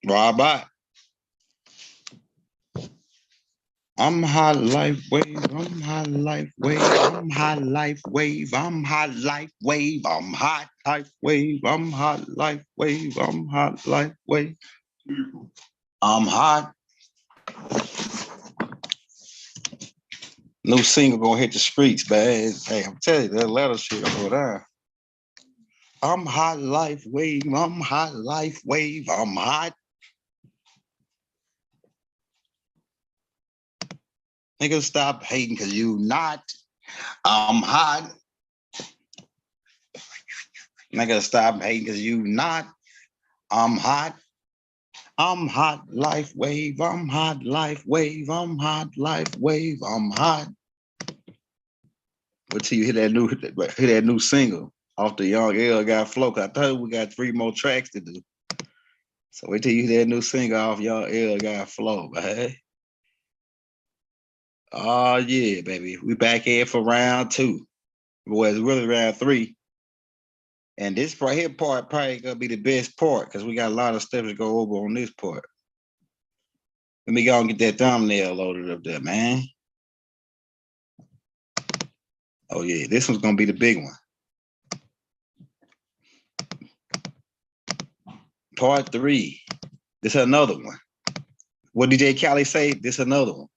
Robot. I'm hot life wave. I'm hot life wave. I'm hot life wave. I'm hot life wave. I'm hot life wave. I'm hot life wave. I'm hot life wave. I'm hot. New single gonna hit the streets, man. Hey, I'm telling you, that letter shit over there. I'm hot life wave. I'm hot life wave. I'm hot. Nigga, stop hating because you not. I'm hot. Nigga, stop hating because you not. I'm hot. I'm hot life wave. I'm hot life wave. I'm hot life wave. I'm hot. Wait till you hear that new single off the Young L got flow. I told you we got 3 more tracks to do. So wait till you hear that new single off Young L got flow, man. Oh yeah, baby. We back here for round 2. Well, it's really round 3. And this right here part probably gonna be the best part because we got a lot of stuff to go over on this part. Let me go and get that thumbnail loaded up there, man. Oh yeah, this one's gonna be the big one. Part 3. This is another one. What DJ Khaled say? This is another one.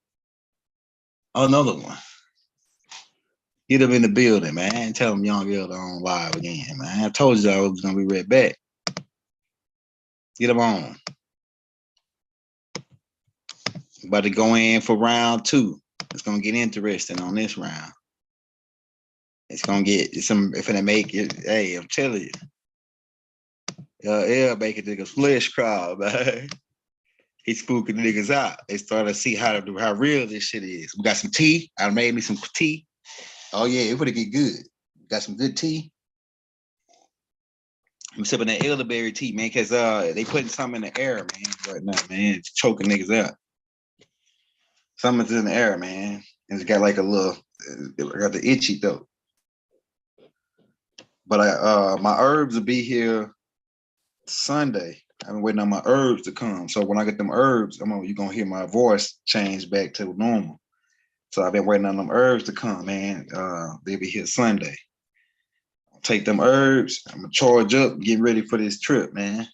Another one. Get them in the building, man. Tell them Young Elder on live again, man. I told you I was gonna be right back. Get them on. About to go in for round 2. It's gonna get interesting on this round. It's gonna get some. If it make it, hey, I'm telling you, yeah, make it niggas flesh crawl, man. He's spooking the niggas out. They started to see how real this shit is. We got some tea. I made me some tea. Oh yeah, it would get good. Got some good tea. I'm sipping that elderberry tea, man, because they putting something in the air, man, right now, man. It's choking niggas out. Something's in the air, man. And it's got like a little, I got the itchy though. But my herbs will be here Sunday. I've been waiting on my herbs to come. So when I get them herbs, you're gonna hear my voice change back to normal. So I've been waiting on them herbs to come, man. They'll be here Sunday. I'll take them herbs. I'm gonna charge up, get ready for this trip, man.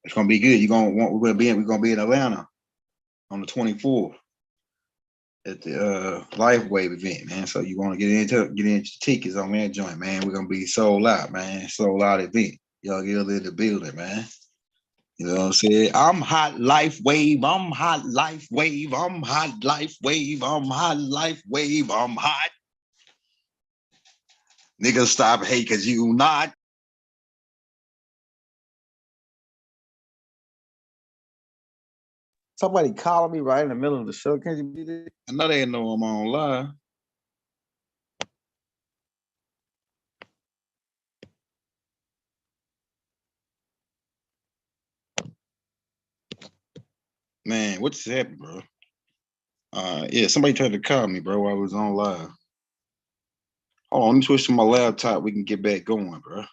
It's gonna be good. We're gonna be in Atlanta on the 24th at the Life Wave event, man. So you want to get into tickets on that joint, man. We're gonna be sold out, man. Sold out event. Y'all get in the building, man. You know what I'm saying? I'm hot life wave. I'm hot life wave. I'm hot life wave. I'm hot life wave. I'm hot. Niggas stop hate because you not. Somebody calling me right in the middle of the show. Can you be there? I know they know I'm on live. Man, what's happening, bro? Yeah, somebody tried to call me, bro, while I was on live. Hold on, let me switch to my laptop. We can get back going, bro.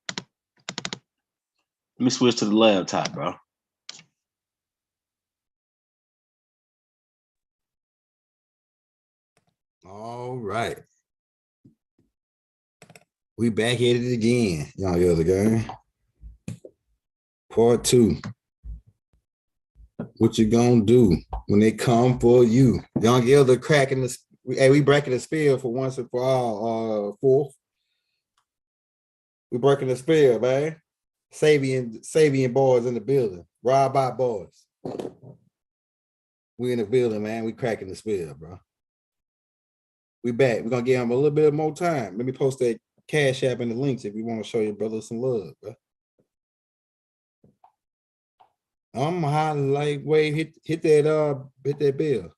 Let me switch to the laptop, bro. All right. We back at it again, Young Elder gang. Part 2. What you gonna do when they come for you? Young Elder cracking the. Hey, we breaking the spell for once and for all. 4th. We breaking the spell, man. Sabian boys in the building. Robot boys. We in the building, man. We cracking the spell, bro. We back. We're gonna give him a little bit more time. Let me post that Cash App in the links if you want to show your brother some love, bro. I'm high lightweight. Hit that bell.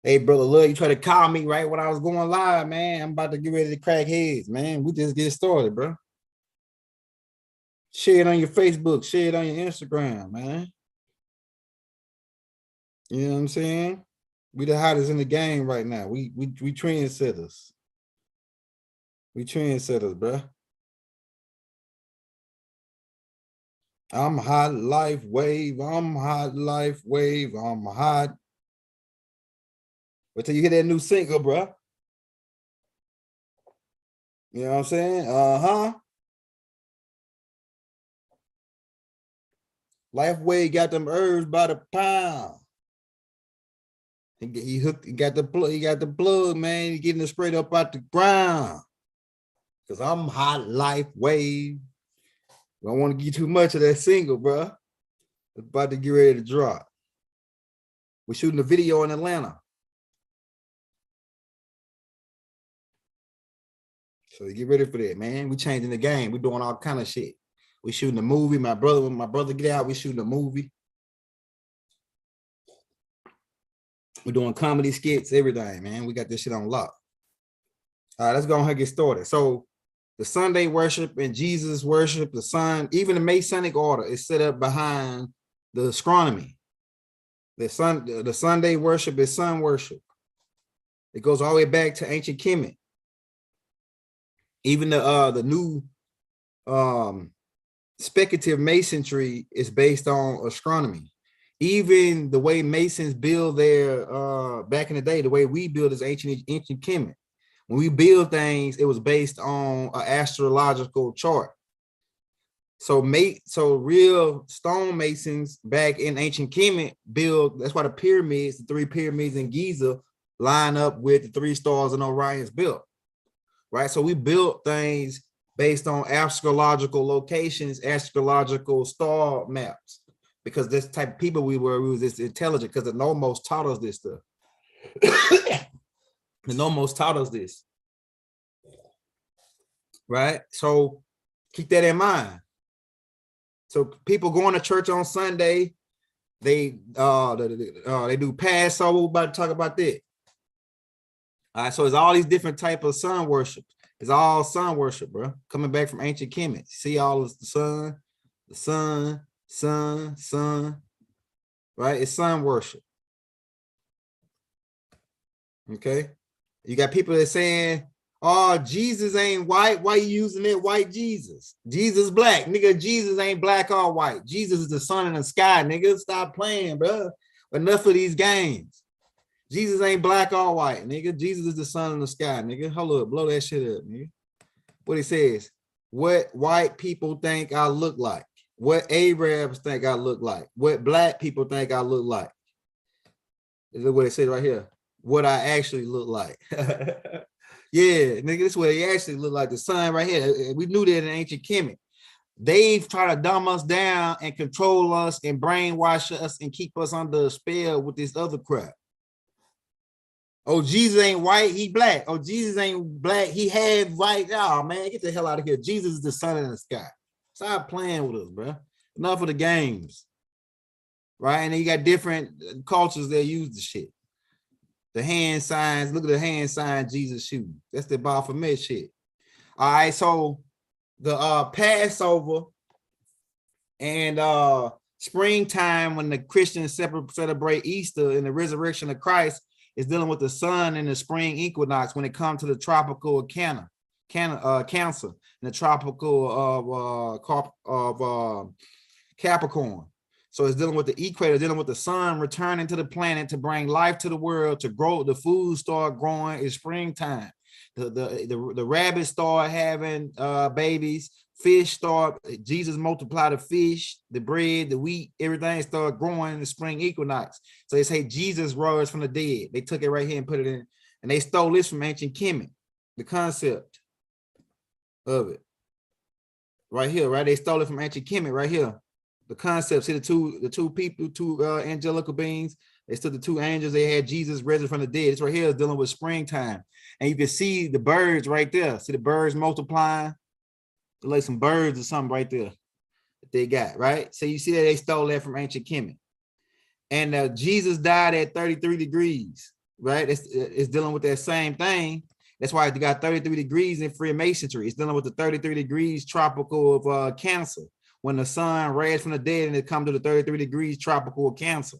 Hey, brother, look, you try to call me right when I was going live, man. I'm about to get ready to crack heads, man. We just get started, bro. Share it on your Facebook, share it on your Instagram, man. You know what I'm saying? We the hottest in the game right now. We trendsetters. We trendsetters, bro. I'm hot life wave. I'm hot life wave. I'm hot. Wait till you hear that new single, bro. You know what I'm saying? Life wave got them herbs by the pound. He hooked. He got the plug. He got the plug, man. He getting it straight up out the ground. Cause I'm hot life wave. I don't want to get too much of that single, bro. It's about to get ready to drop. We're shooting a video in Atlanta. So get ready for that, man. We changing the game. We doing all kind of shit. We shooting a movie. When my brother get out, we shooting a movie. We're doing comedy skits, everything, man. We got this shit on lock. All right, let's go ahead and get started. So the Sunday worship and Jesus worship, the sun, even the Masonic order is set up behind the astronomy. The Sunday worship is sun worship. It goes all the way back to ancient Kemet. Even the new speculative masonry is based on astronomy. Even the way Masons build their back in the day, the way we build is ancient Kemet. When we build things, it was based on an astrological chart. So real stonemasons back in ancient Kemet build. That's why the pyramids, the 3 pyramids in Giza, line up with the 3 stars in Orion's belt. Right. So we built things based on astrological locations, astrological star maps, because this type of people we was this intelligent, because the Nomos taught us this stuff. The Nomos taught us this. Right. So keep that in mind. So people going to church on Sunday, they do Passover. We're about to talk about that. All right, so it's all these different type of sun worship. It's all sun worship, bro. Coming back from ancient Kemet. See all of the sun, right? It's sun worship. Okay. You got people that saying, oh, Jesus ain't white. Why you using that white Jesus? Jesus black. Nigga, Jesus ain't black or white. Jesus is the sun in the sky, nigga. Stop playing, bro. Enough of these games. Jesus ain't black or white, nigga. Jesus is the sun in the sky, nigga. Hold up, blow that shit up, nigga. What he says, what white people think I look like, what Arabs think I look like, what black people think I look like. This is what it says right here. What I actually look like. Yeah, nigga, this is what he actually look like. The sun right here. We knew that in ancient Kemet. They've tried to dumb us down and control us and brainwash us and keep us under a spell with this other crap. Oh, Jesus ain't white, he black. Oh, Jesus ain't black, he had white. Oh, man, get the hell out of here. Jesus is the sun in the sky. Stop playing with us, bro. Enough of the games. Right? And then you got different cultures that use the shit. The hand signs, look at the hand sign Jesus shooting. That's the Baphomet shit. All right, so the Passover and springtime, when the Christians celebrate Easter and the resurrection of Christ, is dealing with the sun and the spring equinox when it comes to the tropical of Cancer, and the tropical of Capricorn. So it's dealing with the equator, dealing with the sun returning to the planet to bring life to the world, to grow. The food start growing. It's springtime. The rabbits start having babies. Fish start. Jesus multiplied the fish, the bread, the wheat, everything started growing in the spring equinox. So they say Jesus rose from the dead. They took it right here and put it in, and they stole this from ancient Kemet. The concept of it, right here, right? They stole it from ancient Kemet, right here. The concept. See the two people, two angelical beings. They stood the 2 angels. They had Jesus risen from the dead. This right here is dealing with springtime, and you can see the birds right there. See the birds multiplying. Like some birds or something right there that they got, right? So you see that they stole that from ancient Kemet. And Jesus died at 33 degrees, right? It's dealing with that same thing. That's why you got 33 degrees in Freemasonry. It's dealing with the 33 degrees tropical of Cancer. When the sun raised from the dead and it comes to the 33 degrees tropical of Cancer.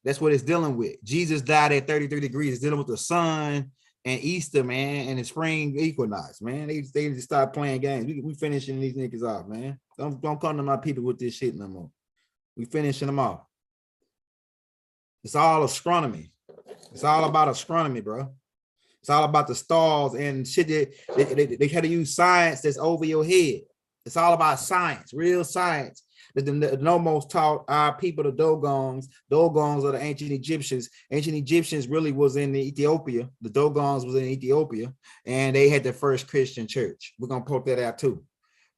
That's what it's dealing with. Jesus died at 33 degrees. It's dealing with the sun and Easter, man, and the spring equinox, man. They just stop playing games. We finishing these niggas off, man. Don't come to my people with this shit no more. We finishing them off. It's all astronomy. It's all about astronomy, bro. It's all about the stars and shit. They had to use science that's over your head. It's all about science, real science. The Nomos taught our people, the Dogons. Dogons are the ancient Egyptians. Ancient Egyptians really was in Ethiopia. The Dogons was in Ethiopia, and they had the first Christian church. We're gonna poke that out too.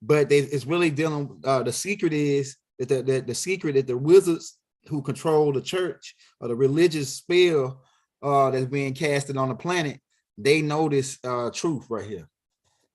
But it's really dealing. The secret is that the secret that the wizards who control the church or the religious spell that's being casted on the planet, they know this truth right here.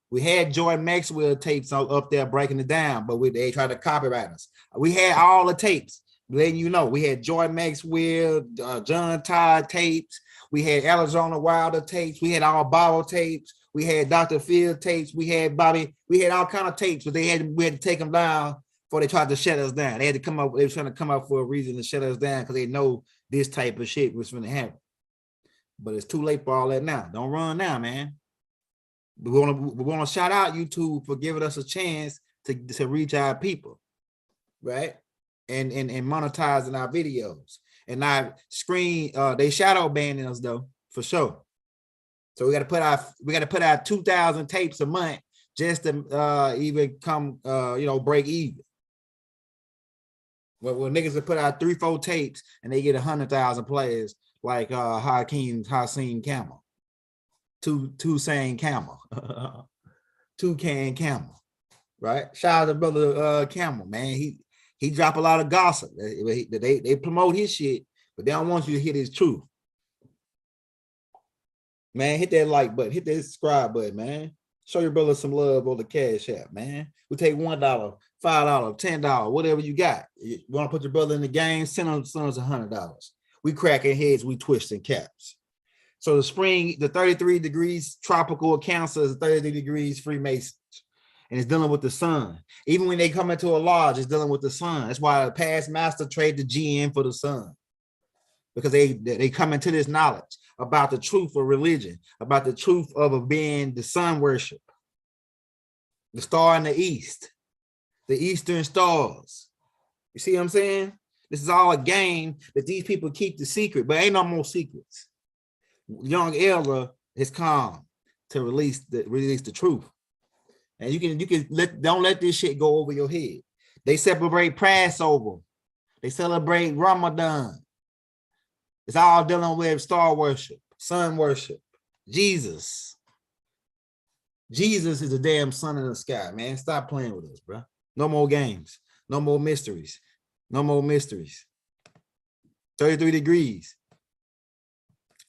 We had Joy Maxwell tapes up there breaking it down, but they tried to copyright us. We had all the tapes, letting you know. We had Joy Maxwell, John Todd tapes. We had Arizona Wilder tapes. We had all Bible tapes. We had Dr. Field tapes. We had Bobby. We had all kind of tapes, but we had to take them down before they tried to shut us down. They had to come up. They were trying to come up for a reason to shut us down because they know this type of shit was going to happen. But it's too late for all that now. Don't run now, man. We want to shout out YouTube for giving us a chance to reach our people, right? And monetizing our videos. And our screen, they shadow banning us though, for sure. So we got to put out 2,000 tapes a month just to even come break even. Well, niggas will put out 3-4 tapes and they get 100,000 players like Hassim Camel. Toucan Camel, right? Shout out to brother Camel, man. He drop a lot of gossip. They promote his shit, but they don't want you to hear his truth. Man, hit that like button, hit that subscribe button, man. Show your brother some love on the Cash App, man. We take $1, $5, $10, whatever you got. You want to put your brother in the game? Send us $100. We cracking heads, we twisting caps. So the spring, the 33 degrees tropical of Cancer is 33 degrees Freemasons. And it's dealing with the sun. Even when they come into a lodge, it's dealing with the sun. That's why the past master trade the GN for the sun. Because they come into this knowledge about the truth of religion, about the truth of being the sun worship. The star in the east, the eastern stars. You see what I'm saying? This is all a game that these people keep the secret, but ain't no more secrets. Young Elder is calm to release the truth, and you can don't let this shit go over your head. They celebrate Passover, they celebrate Ramadan. It's all dealing with star worship, sun worship. Jesus is the damn sun in the sky, man. Stop playing with us, bro. No more games, no more mysteries, no more mysteries. 33 degrees.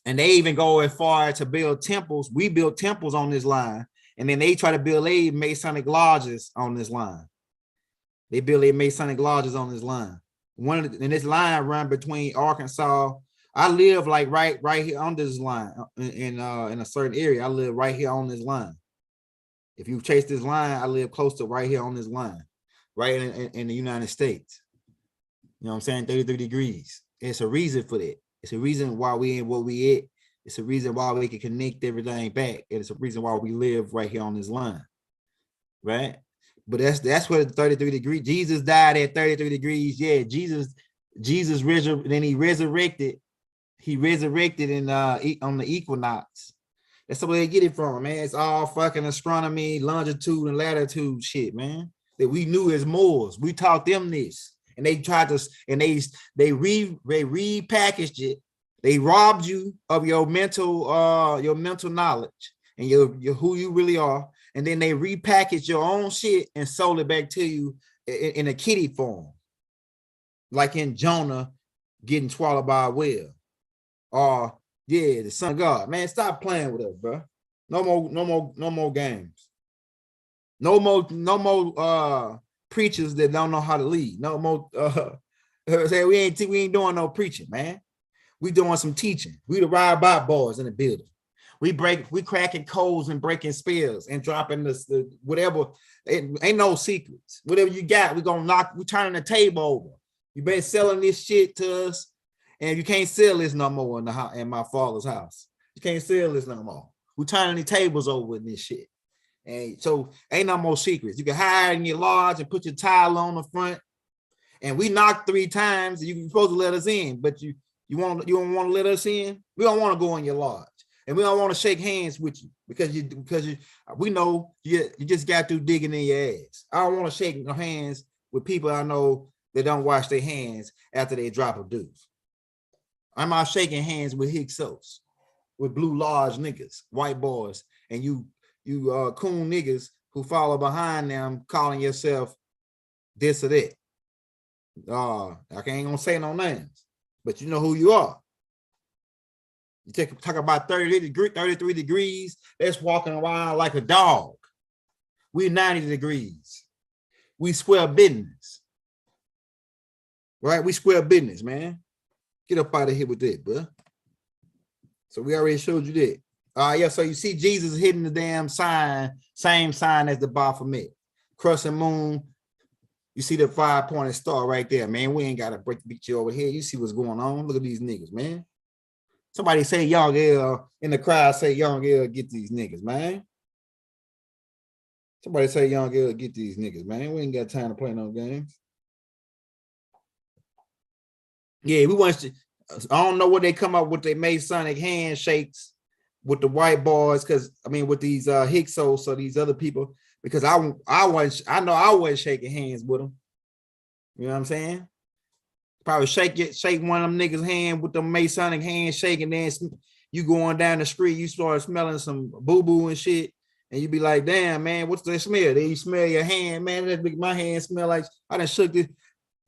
And they even go as far to build temples. We built temples on this line. And then they try to build Masonic lodges on this line. They build Masonic lodges on this line. And this line run between Arkansas. I live like right here on this line in a certain area. I live right here on this line. If you chase this line, I live close to right here on this line, right in the United States. You know what I'm saying? 33 degrees. It's a reason for that. It's a reason why we in what we at. It's a reason why we can connect everything back. And it's a reason why we live right here on this line. Right? But that's where the 33 degrees. Jesus died at 33 degrees. Yeah, Jesus then he resurrected. He resurrected on the equinox. That's where they get it from, man. It's all fucking astronomy, longitude and latitude shit, man. That we knew as Moors. We taught them this. And they tried to, and they repackaged it. They robbed you of your mental knowledge and your who you really are. And then they repackaged your own shit and sold it back to you in a kiddie form. Like in Jonah getting swallowed by a whale. Or yeah, the son of God. Man, stop playing with us, bro. No more games. No more preachers that don't know how to lead. No more say we ain't doing no preaching, man. We doing some teaching. We the ride by boys in the building. We cracking codes and breaking spells and dropping the whatever. Ain't no secrets. Whatever you got, we turning the table over. You been selling this shit to us, and you can't sell this no more in my father's house. You can't sell this no more. We turning the tables over in this shit. And so ain't no more secrets. You can hide in your lodge and put your tile on the front. And we knocked 3 times. You're supposed to let us in, but you don't want to let us in. We don't want to go in your lodge. And we don't want to shake hands with you because we know you just got through digging in your ass. I don't want to shake hands with people I know that don't wash their hands after they drop a deuce. I'm out shaking hands with Hyksos, with blue lodge niggas, white boys, and you coon niggas who follow behind them calling yourself this or that. I ain't gonna say no names, but you know who you are. You talk about 33 degrees, that's walking around like a dog. We 90 degrees. We square business. Right? We square business, man. Get up out of here with that, bro. So we already showed you that. Yeah, so you see Jesus hitting the damn sign, same sign as the Baphomet. Crescent moon. You see the 5-pointed star right there, man. We ain't got to beat you over here. You see what's going on. Look at these niggas, man. Somebody say Young L in the crowd, say Young L get these niggas, man. Somebody say Young L get these niggas, man. We ain't got time to play no games. Yeah, we want to. I don't know what they come up with. They Masonic handshakes with the white boys, because I mean with these Hyksos or these other people, because I know I wasn't shaking hands with them. You know what I'm saying? Probably shake one of them niggas' hand with the Masonic handshake, and then you going down the street, you start smelling some boo-boo and shit, and you be like, damn, man, what's that smell? Then you smell your hand, man, that make my hand smell like, I done shook this,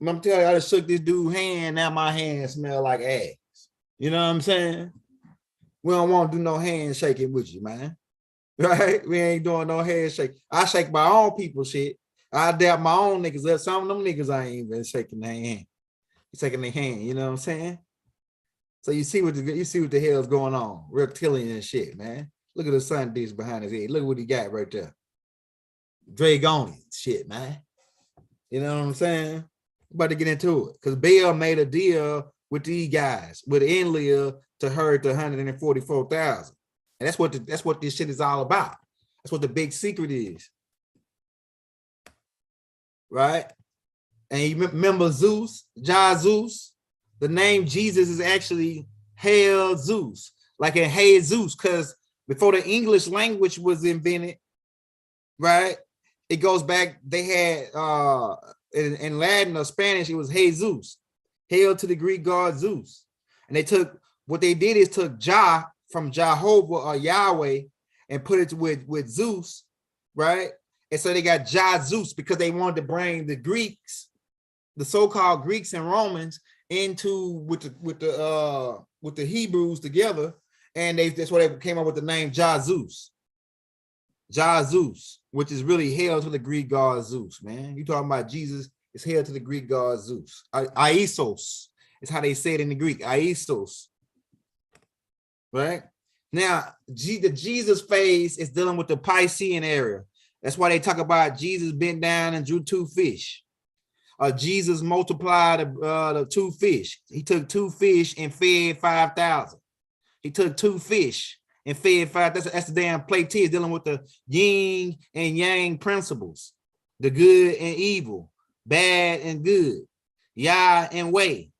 I'm telling you, I done shook this dude's hand, now my hand smell like ass. You know what I'm saying? We don't want to do no handshaking with you, man. Right? We ain't doing no handshake. I shake my own people shit. I dab my own niggas up. Some of them niggas I ain't even shaking their hand. Shaking their hand, you know what I'm saying? So you see what the hell's going on. Reptilian and shit, man. Look at the sun dish behind his head. Look what he got right there. Dragonian shit, man. You know what I'm saying? About to get into it. Because Bill made a deal with these guys, with Enlil to herd to 144,000. And that's what this shit is all about. That's what the big secret is. Right? And you remember Zeus, Zeus? The name Jesus is actually Hail Zeus, like in Hey Zeus, because before the English language was invented, right? It goes back, they had in Latin or Spanish, it was Jesus, hail to the Greek god Zeus. And what they did is took Jah from Jehovah or Yahweh and put it with Zeus, right? And so they got Jah Zeus because they wanted to bring the Greeks, the so-called Greeks and Romans into with the Hebrews together, and that's why they came up with the name Jah Zeus, which is really hail to the Greek god Zeus, man. You talking about Jesus, it's hail to the Greek god Zeus. Aisos is how they say it in the Greek, Aisos. Right? Now, the Jesus phase is dealing with the Piscean area. That's why they talk about Jesus bent down and drew 2 fish. Jesus multiplied the 2 fish. He took 2 fish and fed 5,000. He took 2 fish and fed 5,000. That's the damn Plato dealing with the yin and yang principles, the good and evil, bad and good, Yah and Wei,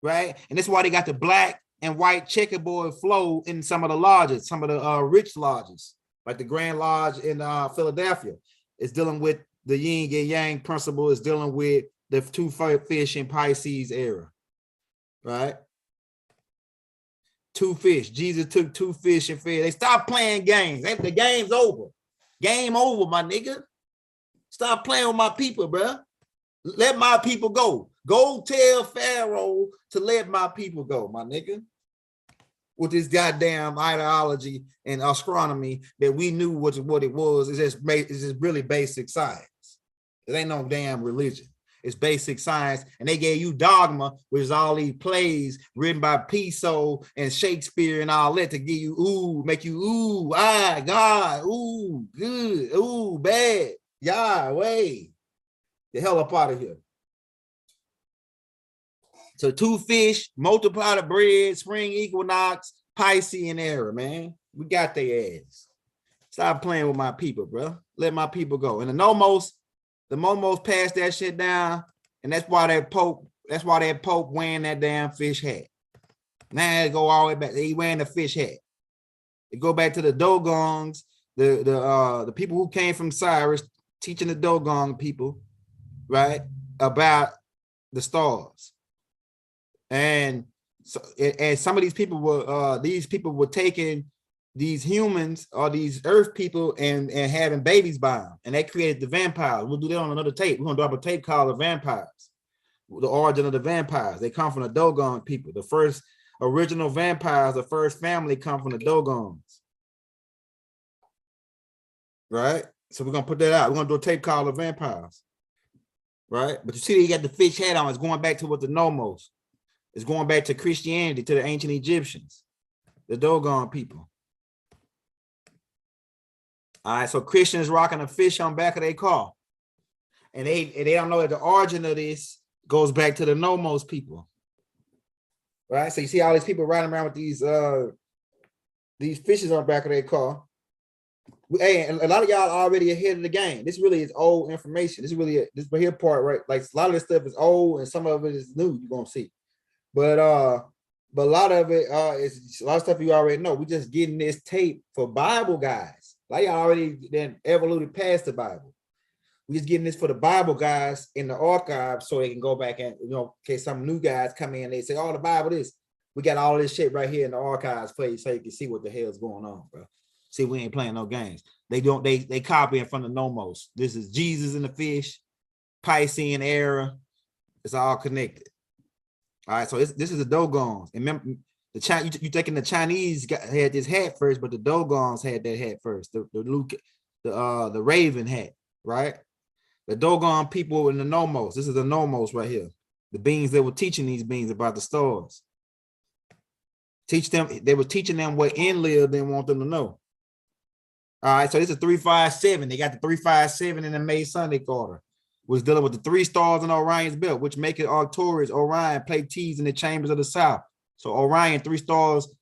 right? And that's why they got the black and white checkerboard flow in some of the lodges, some of the rich lodges, like the Grand Lodge in Philadelphia. It's dealing with the yin and yang principle, is dealing with the 2 fish in Pisces era, right? 2 fish. Jesus took 2 fish and fed. They stopped playing games. The game's over. Game over, my nigga. Stop playing with my people, bro. Let my people go. Go tell Pharaoh to let my people go, my nigga. With this goddamn ideology and astronomy that we knew what it was, it's just really basic science. It ain't no damn religion. It's basic science. And they gave you dogma, which is all these plays written by Piso and Shakespeare and all that to give you, ooh, make you, ooh, God, ooh, good, ooh, bad, Yahweh. The hell up out of here. So 2 fish, multiply the bread, spring equinox, Piscean era, man. We got their ass. Stop playing with my people, bro. Let my people go. And the Nomos passed that shit down, and that's why that Pope wearing that damn fish hat. Now it go all the way back. He wearing the fish hat. It go back to the Dogons, the people who came from Cyrus, teaching the Dogon people, right, about the stars. And so, and some of these people were taking these humans or these earth people and having babies by them, and they created the vampires. We'll do that on another tape. We're gonna drop a tape called The Vampires, the origin of the vampires. They come from the Dogon people. The first original vampires, the first family, come from the Dogons, right? So we're gonna put that out. We're gonna do a tape called The Vampires, right? But you see that you got the fish hat on. It's going back to what the Nomos. It's going back to Christianity, to the ancient Egyptians, the Dogon people. All right, so Christians rocking a fish on back of their car. And they don't know that the origin of this goes back to the Nomos people. Right? So you see all these people riding around with these fishes on the back of their car. Hey, and a lot of y'all already ahead of the game. This really is old information. This is really this here part, right? Like a lot of this stuff is old and some of it is new, you're gonna see. But a lot of it is a lot of stuff you already know. We're just getting this tape for Bible guys. Like y'all already then evoluted past the Bible. We're just getting this for the Bible guys in the archive so they can go back and, in case some new guys come in, they say, oh, the Bible is. We got all this shit right here in the archives for you so you can see what the hell's going on, bro. See, we ain't playing no games. They copying from the Nomos. This is Jesus and the fish, Piscean era. It's all connected. All right, so this is the Dogons. And remember, you thinking the Chinese had this hat first, but the Dogons had that hat first. The raven hat, right? The Dogon people in the Nomos. This is the Nomos right here. The beings that were teaching these beings about the stars. They were teaching them what Enlil didn't want them to know. All right, so this is 357. They got the 357 in the May Sunday quarter. Was dealing with the 3 stars in Orion's belt, which make it Arcturus, Orion, Pleiades in the chambers of the south. So Orion, 3 stars,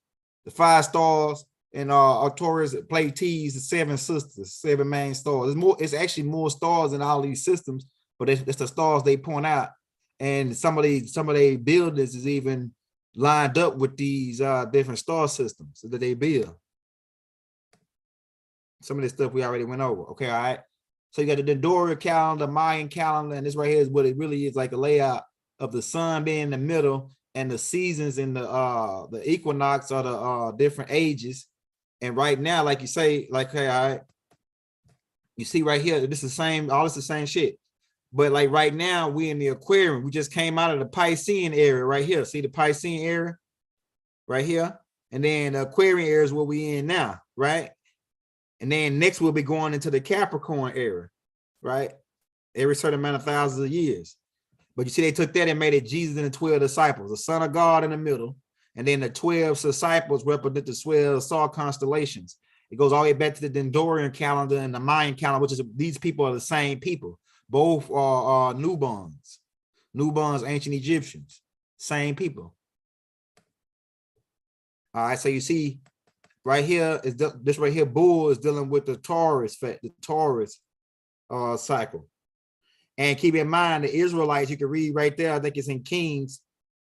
the 5 stars, and Arcturus, Pleiades, the 7 sisters, 7 main stars. It's actually more stars in all these systems, but it's the stars they point out. And some of their buildings is even lined up with these different star systems that they build. Some of this stuff we already went over. Okay, all right. So you got the Dorian calendar, Mayan calendar, and this right here is what it really is, like a layout of the sun being in the middle and the seasons in the equinox or the different ages. And right now, like you say, like, hey, all right, you see right here, this is the same, all this is the same shit. But like right now, we in the Aquarium. We just came out of the Piscean area right here. See the Piscean area right here? And then the Aquarian area is where we in now, right? And then next we'll be going into the Capricorn era, right? Every certain amount of thousands of years. But you see, they took that and made it Jesus and the 12 disciples, the Son of God in the middle, and then the 12 disciples represent the 12 star constellations. It goes all the way back to the Dorian calendar and the Mayan calendar, which is these people are the same people. Both are Nubans, ancient Egyptians, same people. All right, so you see, right here is this right here. Bull is dealing with the Taurus cycle. And keep in mind the Israelites, you can read right there. I think it's in Kings.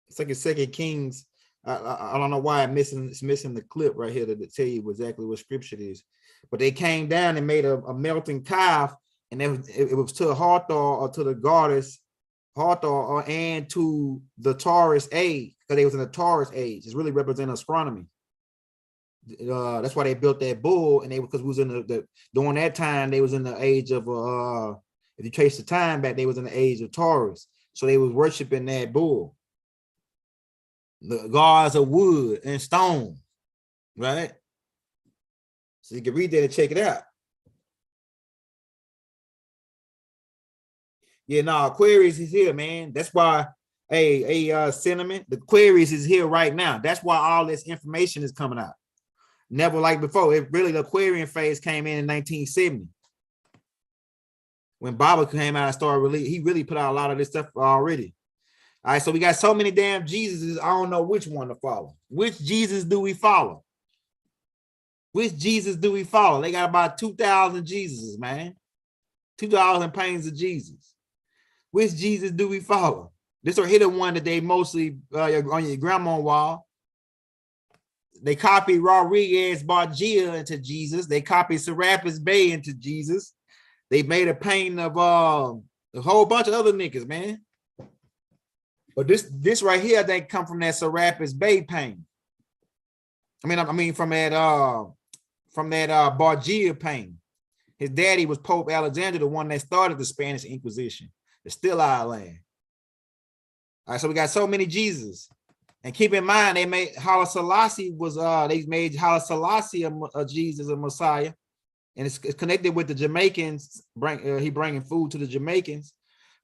It's like in 2 Kings. I don't know why it's missing the clip right here to tell you exactly what scripture it is. But they came down and made a melting calf, and it was to Hathor or to the goddess Hathor and to the Taurus age, because they was in the Taurus age. It's really representing astronomy. That's why they built that bull, and because we was in during that time they was in the age of if you trace the time back, they was in the age of Taurus, so they was worshiping that bull, the gods of wood and stone, right? So you can read that and check it out. Yeah, no, Aquarius is here, man. That's why, Cinnamon, the Aquarius is here right now. That's why all this information is coming out. Never like before. It really, the Aquarian phase came in 1970. When Baba came out and started releasing, he really put out a lot of this stuff already. All right, so we got so many damn Jesuses, I don't know which one to follow. Which Jesus do we follow? Which Jesus do we follow? They got about 2,000 Jesuses, man. 2,000 paintings of Jesus. Which Jesus do we follow? This right here, the one that they mostly on your grandma wall. They copied Rodriguez Bargia into Jesus. They copied Serapis Bey into Jesus. They made a painting of a whole bunch of other niggas, man. But this right here, I think, come from that Serapis Bey painting. I mean from that Bargia painting. His daddy was Pope Alexander, the one that started the Spanish Inquisition. It's still our land. All right, so we got so many Jesus. And keep in mind, they made Haile Selassie they made Haile Selassie a Jesus, a Messiah. And it's connected with the Jamaicans. He bringing food to the Jamaicans.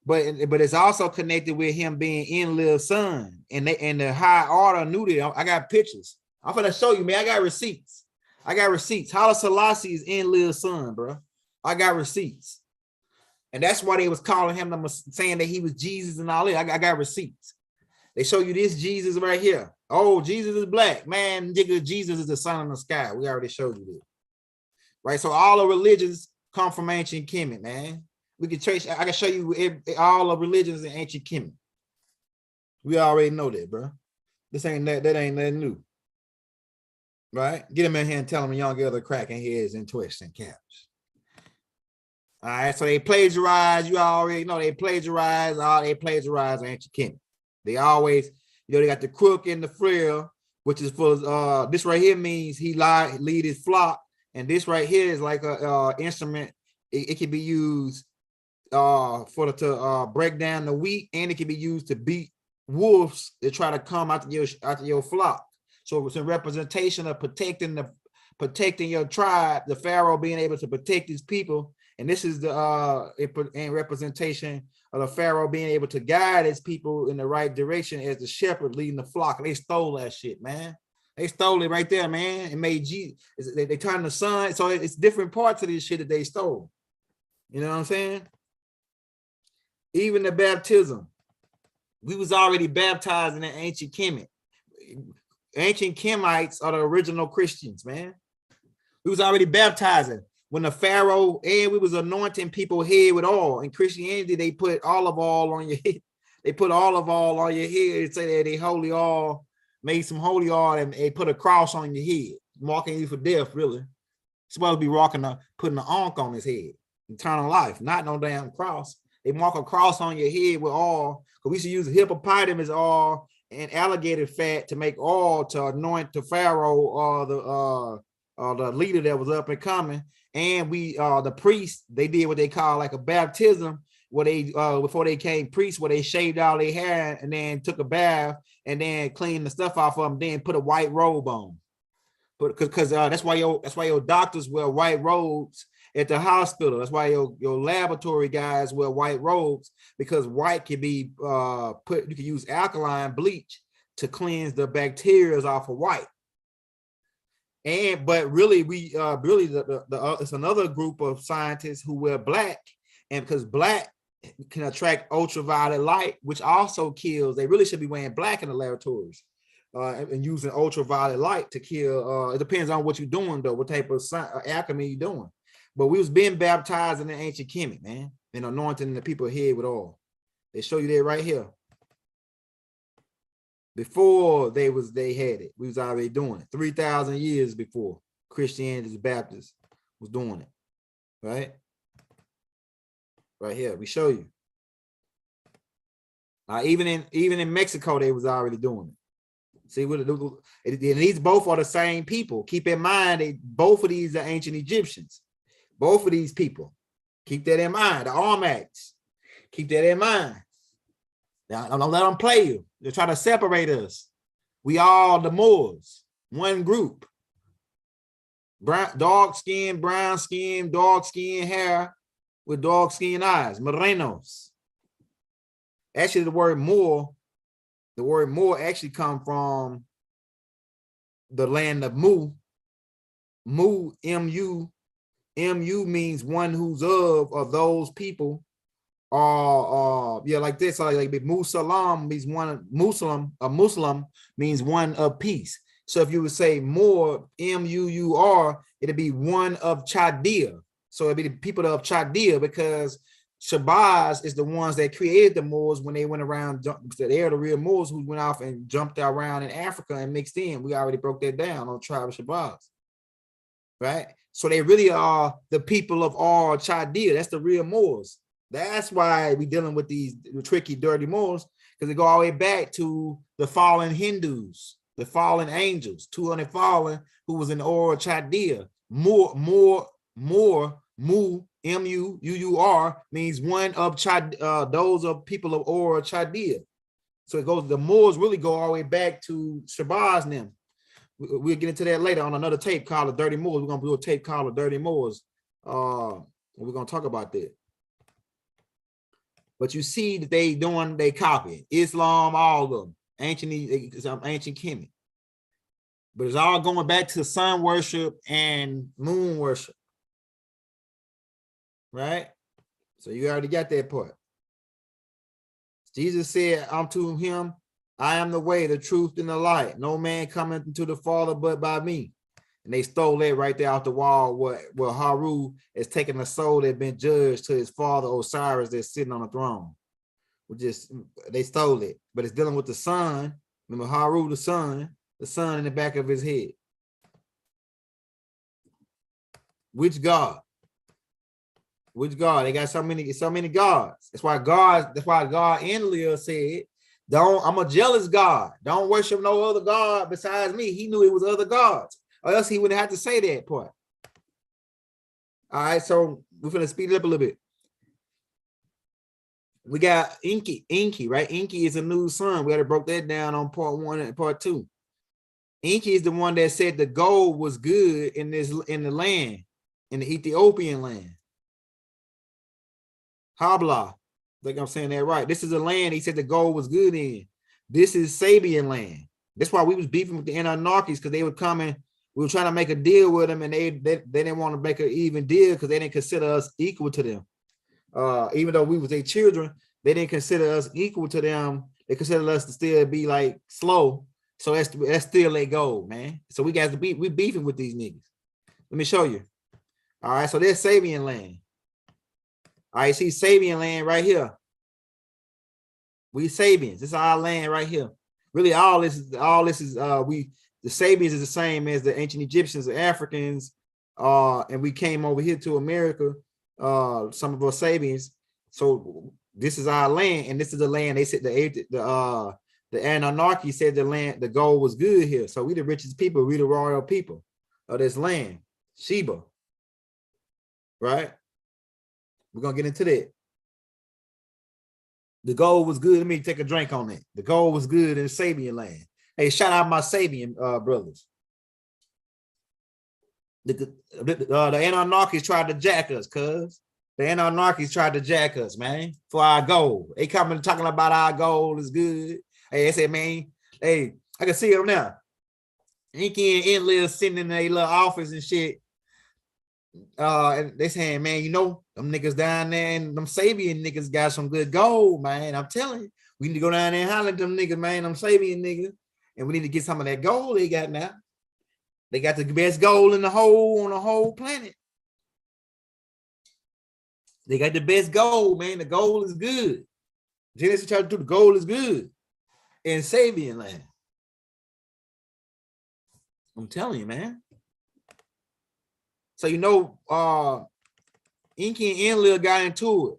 But it's also connected with him being Enlil's son. And the high order knew that. I got pictures. I'm gonna show you, man. I got receipts. Haile Selassie is Enlil's son, bro. I got receipts. And that's why they was calling him, saying that he was Jesus and all that. I got receipts. They show you this Jesus right here. Oh, Jesus is black. Man, nigga, Jesus is the son in the sky. We already showed you this. Right? So all the religions come from ancient Kemet, man. We can trace, I can show you all the religions in ancient Kemet. We already know that, bro. That ain't nothing new. Right? Get them in here and tell them young other cracking heads and twisting caps. All right, so they plagiarize. You already know they plagiarize. Ancient Kemet. They always, they got the crook and the frill, which is for this right here means he lead his flock, and this right here is like a instrument. It can be used to break down the wheat, and it can be used to beat wolves that try to come out your flock. So it's a representation of protecting your tribe, the Pharaoh being able to protect his people. And this is the representation of the Pharaoh being able to guide his people in the right direction as the shepherd leading the flock. They stole that shit, man. They stole it right there, man. And made Jesus. They turned the sun. So it's different parts of this shit that they stole. You know what I'm saying? Even the baptism. We was already baptized in the ancient Kemet. Ancient Kemites are the original Christians, man. We was already baptizing. When the Pharaoh, and we was anointing people's head with oil. In Christianity, they put olive oil on your head. They put olive oil on your head and say that they holy oil, made some holy oil, and they put a cross on your head, marking you for death, really. Supposed to be putting an ankh on his head, eternal life, not no damn cross. They mark a cross on your head with oil, because we should use hippopotamus oil and alligator fat to make oil to anoint the Pharaoh or the leader that was up and coming. And we the priests, they did what they call like a baptism, where they before they came priests, where they shaved all their hair and then took a bath and then cleaned the stuff off of them, then put a white robe on. But because that's why your doctors wear white robes at the hospital. That's why your laboratory guys wear white robes, because white can be you can use alkaline bleach to cleanse the bacteria off of white. But really, it's another group of scientists who wear black, and because black can attract ultraviolet light, which also kills. They really should be wearing black in the laboratories and using ultraviolet light to kill. It depends on what you're doing, though, what type of alchemy you're doing. But we was being baptized in the ancient Kemet, man, and anointing the people's head with oil. They show you that right here. Before they had it, we was already doing it. 3,000 years before Christianity, Baptists was doing it, right? Right here, we show you. Even in Mexico, they was already doing it. See what these both are the same people. Keep in mind, both of these are ancient Egyptians. Both of these people. Keep that in mind. The Olmecs. Keep that in mind. Now, don't let them play you. They're trying to separate us. We all the Moors, one group. Dark skin, brown skin, dark skin hair with dark skin eyes, morenos. Actually, the word Moor actually come from the land of Mu. Mu, M-U. M-U means one who's of those people. Like this, like Musalam means one. Muslim, a Muslim means one of peace. So if you would say Moor, M-U-U-R, it'd be one of Chaldea. So it'd be the people of Chaldea, because Shabazz is the ones that created the Moors when they went around. They are the real Moors who went off and jumped around in Africa and mixed in. We already broke that down on tribe of Shabazz, right? So they really are the people of all Chaldea. That's the real Moors. That's why we're dealing with these tricky, dirty Moors, because they go all the way back to the fallen Hindus, the fallen angels, 200 fallen, who was in the Ur Chaldea. Mu, M-U-U-U-R, means one of those of people of Ur Chaldea. So it goes, the Moors really go all the way back to Shabazz and them. We'll get into that later on another tape called The Dirty Moors. We're going to do a tape called The Dirty Moors. We're going to talk about that. But you see that they copy Islam, all of them, ancient Kemet. But it's all going back to sun worship and moon worship, right? So you already got that part. Jesus said, unto him, I am the way, the truth, and the light. No man cometh into the Father but by me. And they stole that right there off the wall where Haru is taking a soul that had been judged to his father Osiris that's sitting on the throne. They stole it, but it's dealing with the sun. Remember Haru, the sun in the back of his head. Which God? Which God? They got so many gods. That's why God in Leah said, I'm a jealous God. Don't worship no other God besides me. He knew it was other gods, or else he wouldn't have to say that part. All right, so we're gonna speed it up a little bit. We got Enki, right? Enki is a new sun. We already broke that down on part 1 and part 2. Enki is the one that said the gold was good in the land, in the Ethiopian land. Habla, I think I'm saying that right. This is a land he said the gold was good in. This is Sabian land. That's why we was beefing with the Anunnakis, because they were coming. We were trying to make a deal with them, and they didn't want to make an even deal because they didn't consider us equal to them. Even though we was their children, they didn't consider us equal to them. They considered us to still be like slow. So that's still their goal, man. So we beefing with these niggas. Let me show you. All right, so there's Sabian land. All right, see Sabian land right here. We Sabians. This is our land right here. Really, all this is the Sabians is the same as the ancient Egyptians, the Africans, and we came over here to America. Some of us Sabians. So this is our land, and this is the land. They said the Anunnaki said the gold was good here. So we the richest people. We the royal people of this land, Sheba. Right. We're gonna get into that. The gold was good. Let me take a drink on that. The gold was good in Sabian land. Hey, shout out my Sabian brothers. The Anunnakis tried to jack us, cuz. The Anunnakis tried to jack us, man, for our gold. They coming talking about our gold is good. Hey, they said, man, hey, I can see them now. Inky and Enlil sitting in their little office and shit. And they saying, man, you know, them niggas down there and them Sabian niggas got some good gold, man. I'm telling you, we need to go down there and holler at them niggas, man, them Sabian niggas. And we need to get some of that gold they got now. They got the best gold on the whole planet. They got the best gold, man. The gold is good. Genesis chapter 2, the gold is good in Sabian land. I'm telling you, man. So you know, Inky and Enlil got into it.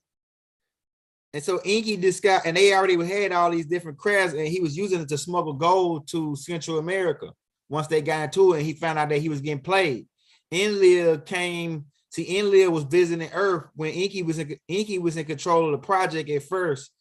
And so Inky just got, and they already had all these different crafts, and he was using it to smuggle gold to Central America. Once they got into it, and he found out that he was getting played. Enlil came, see, Enlil was visiting Earth when Inky was in control of the project at first,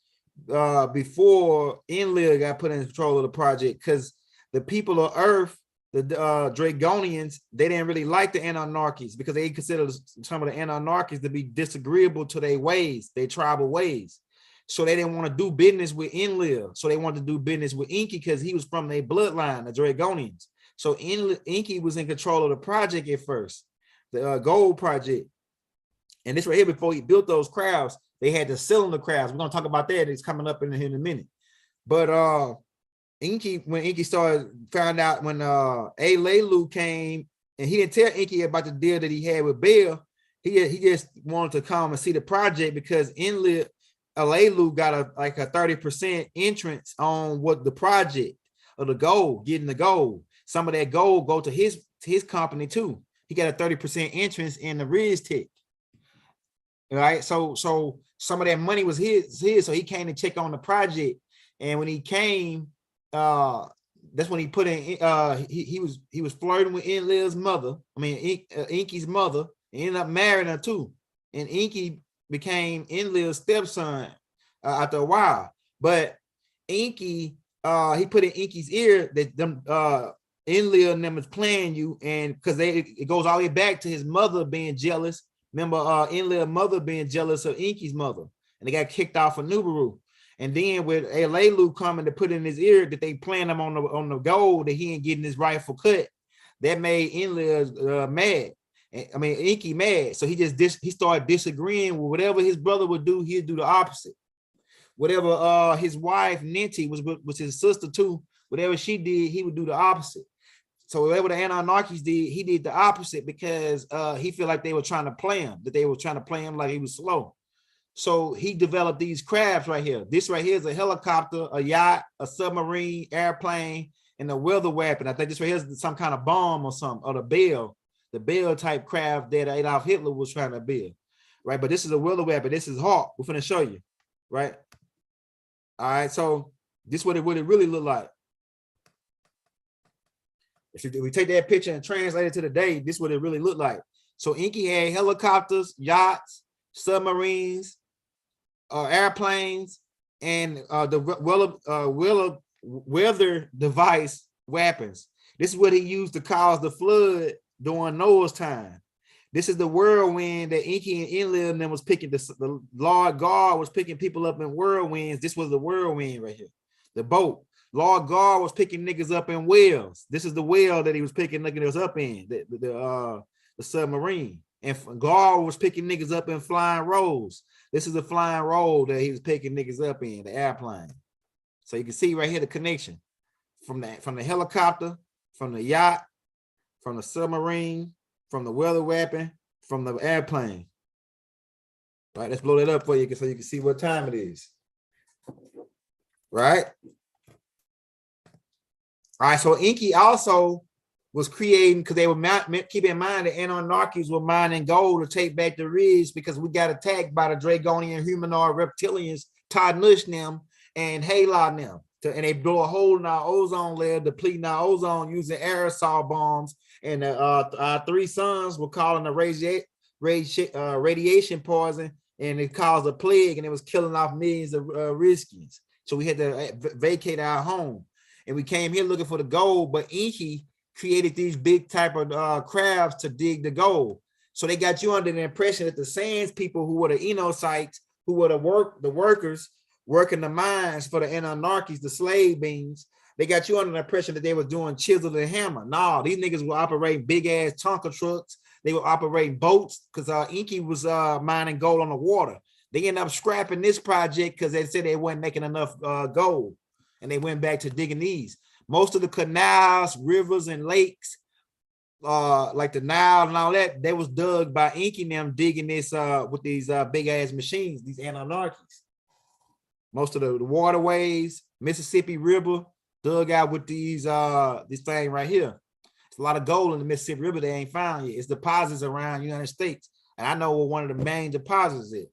before Enlil got put in control of the project, because the people of Earth, the Dragonians, they didn't really like the Anunnakis because they considered some of the Anunnakis to be disagreeable to their ways, their tribal ways. So they didn't want to do business with Enlil. So they wanted to do business with Inky because he was from their bloodline, the Dragonians. So Inky was in control of the project at first, the gold project. And this right here, before he built those crafts, they had to cylinder crafts. We're going to talk about that. It's coming up in a minute. But when Inky found out when Haile came, and he didn't tell Inky about the deal that he had with Bill. He just wanted to come and see the project because Haile got a 30% entrance on what the project of the gold, getting the gold. Some of that gold go to his company too. He got a 30% entrance in the RISTech. Right. So some of that money was his. So he came to check on the project. And when he came, that's when he put in he was flirting with Enlil's mother. I mean Inky's mother, and ended up marrying her too. And Inky became Enlil's stepson after a while. But Inky, he put in Inky's ear that them Enlil and them is playing you, and because it goes all the way back to his mother being jealous. Remember Enlil's mother being jealous of Inky's mother, and they got kicked off of Nubaru. And then with Haile coming to put in his ear that they playing him on the gold that he ain't getting his rightful cut, that made Enlil mad. I mean Inky mad. So he started disagreeing with whatever his brother would do. He'd do the opposite. Whatever his wife Ninti was his sister too. Whatever she did, he would do the opposite. So whatever the Anunnakis did, he did the opposite because he felt like they were trying to play him. That they were trying to play him like he was slow. So he developed these crafts right here. This right here is a helicopter, a yacht, a submarine, airplane, and a weather weapon. I think this right here is some kind of bomb or something, or the Bell type craft that Adolf Hitler was trying to build, right? But this is a weather weapon. This is Hawk. We're going to show you, right? All right, so this is what it really looked like. If we take that picture and translate it to the day, this is what it really looked like. So Inky had helicopters, yachts, submarines, airplanes, and the weather device weapons. This is what he used to cause the flood during Noah's time. This is the whirlwind that Inky and Enlil and them was picking. The Lord God was picking people up in whirlwinds. This was the whirlwind right here. The boat. Lord God was picking niggas up in whales. This is the whale that he was picking niggas up in, the submarine. And God was picking niggas up in flying rolls. This is the flying roll that he was picking niggas up in, the airplane. So you can see right here the connection from the helicopter, from the yacht, from the submarine, from the weather weapon, from the airplane. All right, let's blow that up for you so you can see what time it is. Right? All right, so Inky also was creating, because they were keep in mind the Anunnakis were mining gold to take back the ridge because we got attacked by the Dragonian humanoid reptilians, Tadnush them and Haile them. And they blow a hole in our ozone layer, depleting our ozone using aerosol bombs. And our three sons were calling the radiation poison, and it caused a plague, and it was killing off millions of Riskians. So we had to vacate our home. And we came here looking for the gold, but Inky created these big type of crabs to dig the gold. So they got you under the impression that the Sands people, who were the Enosites, who were the workers working the mines for the Anunnakis, the slave beings, they got you under the impression that they were doing chisel and hammer. No, these niggas were operating big ass Tonka trucks. They were operating boats because Inky was mining gold on the water. They ended up scrapping this project because they said they weren't making enough gold. And they went back to digging these. Most of the canals, rivers, and lakes, like the Nile and all that, they was dug by Inky and them digging this with these big ass machines, these Anunnakis. Most of the waterways, Mississippi River, dug out with these this thing right here. It's a lot of gold in the Mississippi River they ain't found yet. It's deposits around the United States. And I know where one of the main deposits is.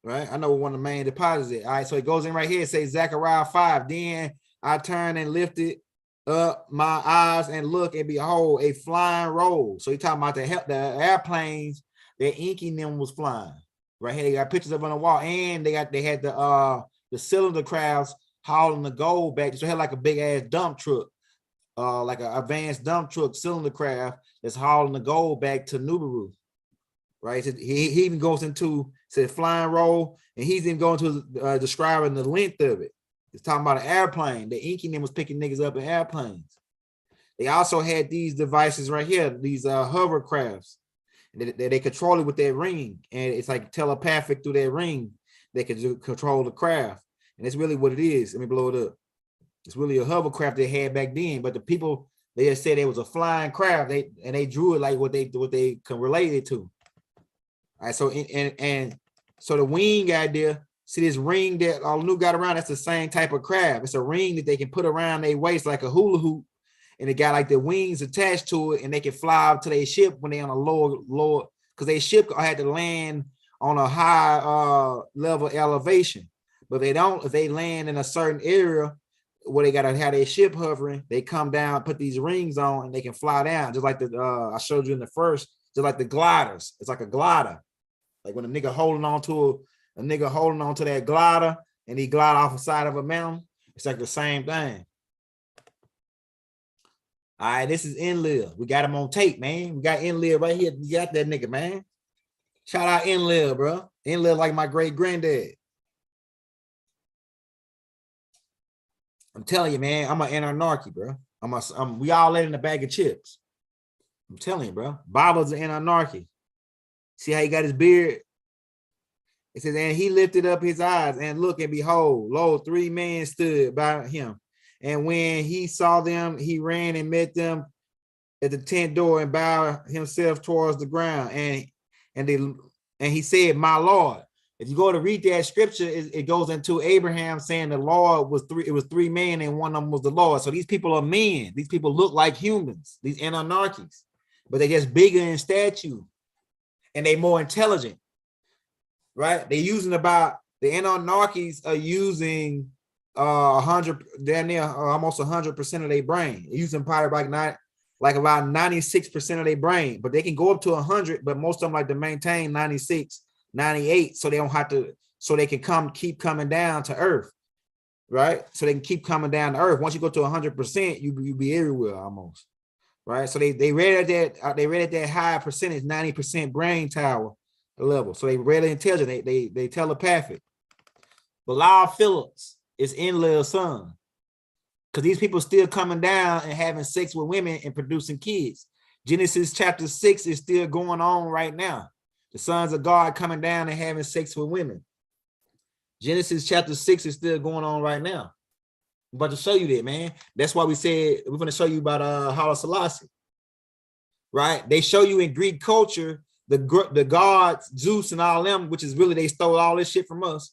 Right? I know one of the main deposits is. All right, so it goes in right here. It says Zechariah 5. Then I turned and lifted up my eyes and look, and behold, a flying roll. So he talking about the airplanes that Inky and them was flying. Right here, they got pictures of on the wall, and they had the cylinder crafts hauling the gold back. So it had like a big ass dump truck, like an advanced dump truck cylinder craft that's hauling the gold back to Nubaru. Right, so he even goes into said flying roll, and he's even going to describing the length of it. It's talking about an airplane. The Inky was picking niggas up in airplanes. They also had these devices right here, these hovercrafts. They control it with their ring, and it's like telepathic through their ring. They can control the craft, and it's really what it is. Let me blow it up. It's really a hovercraft they had back then, but the people, they just said it was a flying craft. They drew it like what they can relate it to. All right, so so the wing idea, see this ring that all new got around, that's the same type of craft. It's a ring that they can put around their waist like a hula hoop, and it got like the wings attached to it, and they can fly up to their ship when they're on a lower, because their ship had to land on a high level elevation. But if they land in a certain area where they gotta have their ship hovering, they come down, put these rings on, and they can fly down, just like the I showed you in the first, just like the gliders. It's like a glider. Like when a nigga holding on to that glider and he glide off the side of a mountain, it's like the same thing. All right, this is Enlil. We got him on tape, man. We got Enlil right here. You got that nigga, man. Shout out Enlil, bro. Enlil like my great granddad. I'm telling you, man, I'm an anarchy, bro. We all in a bag of chips. I'm telling you, bro. Baba's an anarchy. See how he got his beard? It says, and he lifted up his eyes and look, and behold, lo, 3 men stood by him. And when he saw them, he ran and met them at the tent door and bowed himself towards the ground. And he said, my Lord. If you go to read that scripture, it goes into Abraham saying the Lord was 3. It was 3 men, and one of them was the Lord. So these people are men. These people look like humans. These anarchies, but they're just bigger in stature. And they more intelligent, right? They're using the anarchies are using 100, damn near almost 100% of their brain. They're using probably like about 96% of their brain, but they can go up to 100, but most of them like to maintain 96, 98, so they don't have to, so they can keep coming down to earth, right? So they can keep coming down to earth. Once you go to 100%, you be everywhere almost. Right, so they read at that high percentage, 90% brain tower level. So they really intelligent. They telepathic. Bilal Phillips is Enlil's son, because these people still coming down and having sex with women and producing kids. Genesis chapter 6 is still going on right now. The sons of God coming down and having sex with women. Genesis chapter 6 is still going on right now. I'm about to show you that, man. That's why we said we're going to show you about Haile Selassie, right? They show you in Greek culture the gods, Zeus and all them, which is really they stole all this shit from us.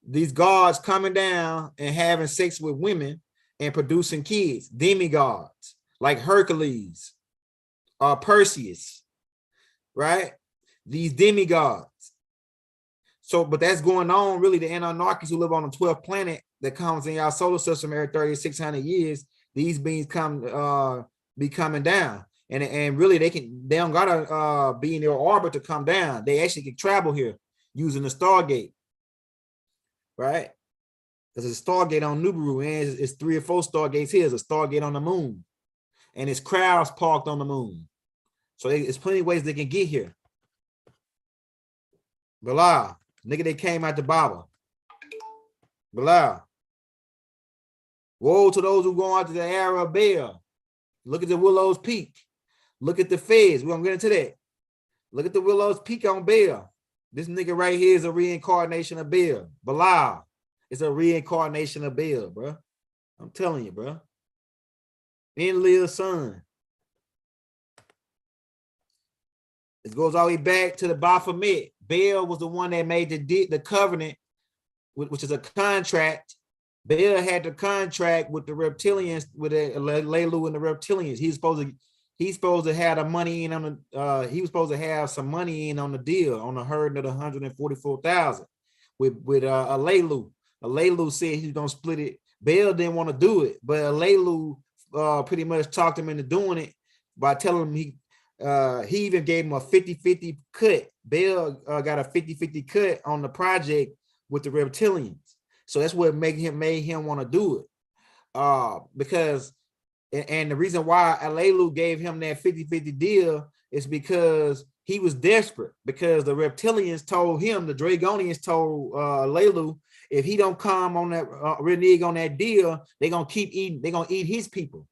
These gods coming down and having sex with women and producing kids, demigods like Hercules, Perseus, right? These demigods. So, but that's going on really. The Anunnakis who live on the 12th planet that comes in our solar system every 3,600 years, these beings be coming down, and really they don't gotta be in their orbit to come down. They actually can travel here using the Stargate, right? There's a Stargate on Nibiru, and it's 3 or 4 Stargates here. There's a Stargate on the moon, and it's crowds parked on the moon. So there's plenty of ways they can get here. Bilal, nigga, they came out the Bible. Bilal. Woe to those who go out to the era of Baal. Look at the Willow's Peak. Look at the feds. We're gonna get into that. Look at the Willow's Peak on Baal. This nigga right here is a reincarnation of Baal. Bilal is a reincarnation of Baal, bro. I'm telling you, bro. Enlil's son. It goes all the way back to the Baphomet. Baal was the one that made the covenant, which is a contract. Baal had the contract with the reptilians, with Leilu and the reptilians. He's supposed to have the money in on the. He was supposed to have some money in on the deal on the herd of the 144,000 with Leilu. Leilu said he was gonna split it. Baal didn't want to do it, but Leilu pretty much talked him into doing it by telling him he even gave him a 50-50 cut. Baal got a 50-50 cut on the project with the reptilians. So that's what made him want to do it. Because the reason why Leilu gave him that 50-50 deal is because he was desperate, because the reptilians told him, the Dragonians told Leilu, if he don't come on that renege on that deal, they're gonna keep eating, they're gonna eat his people.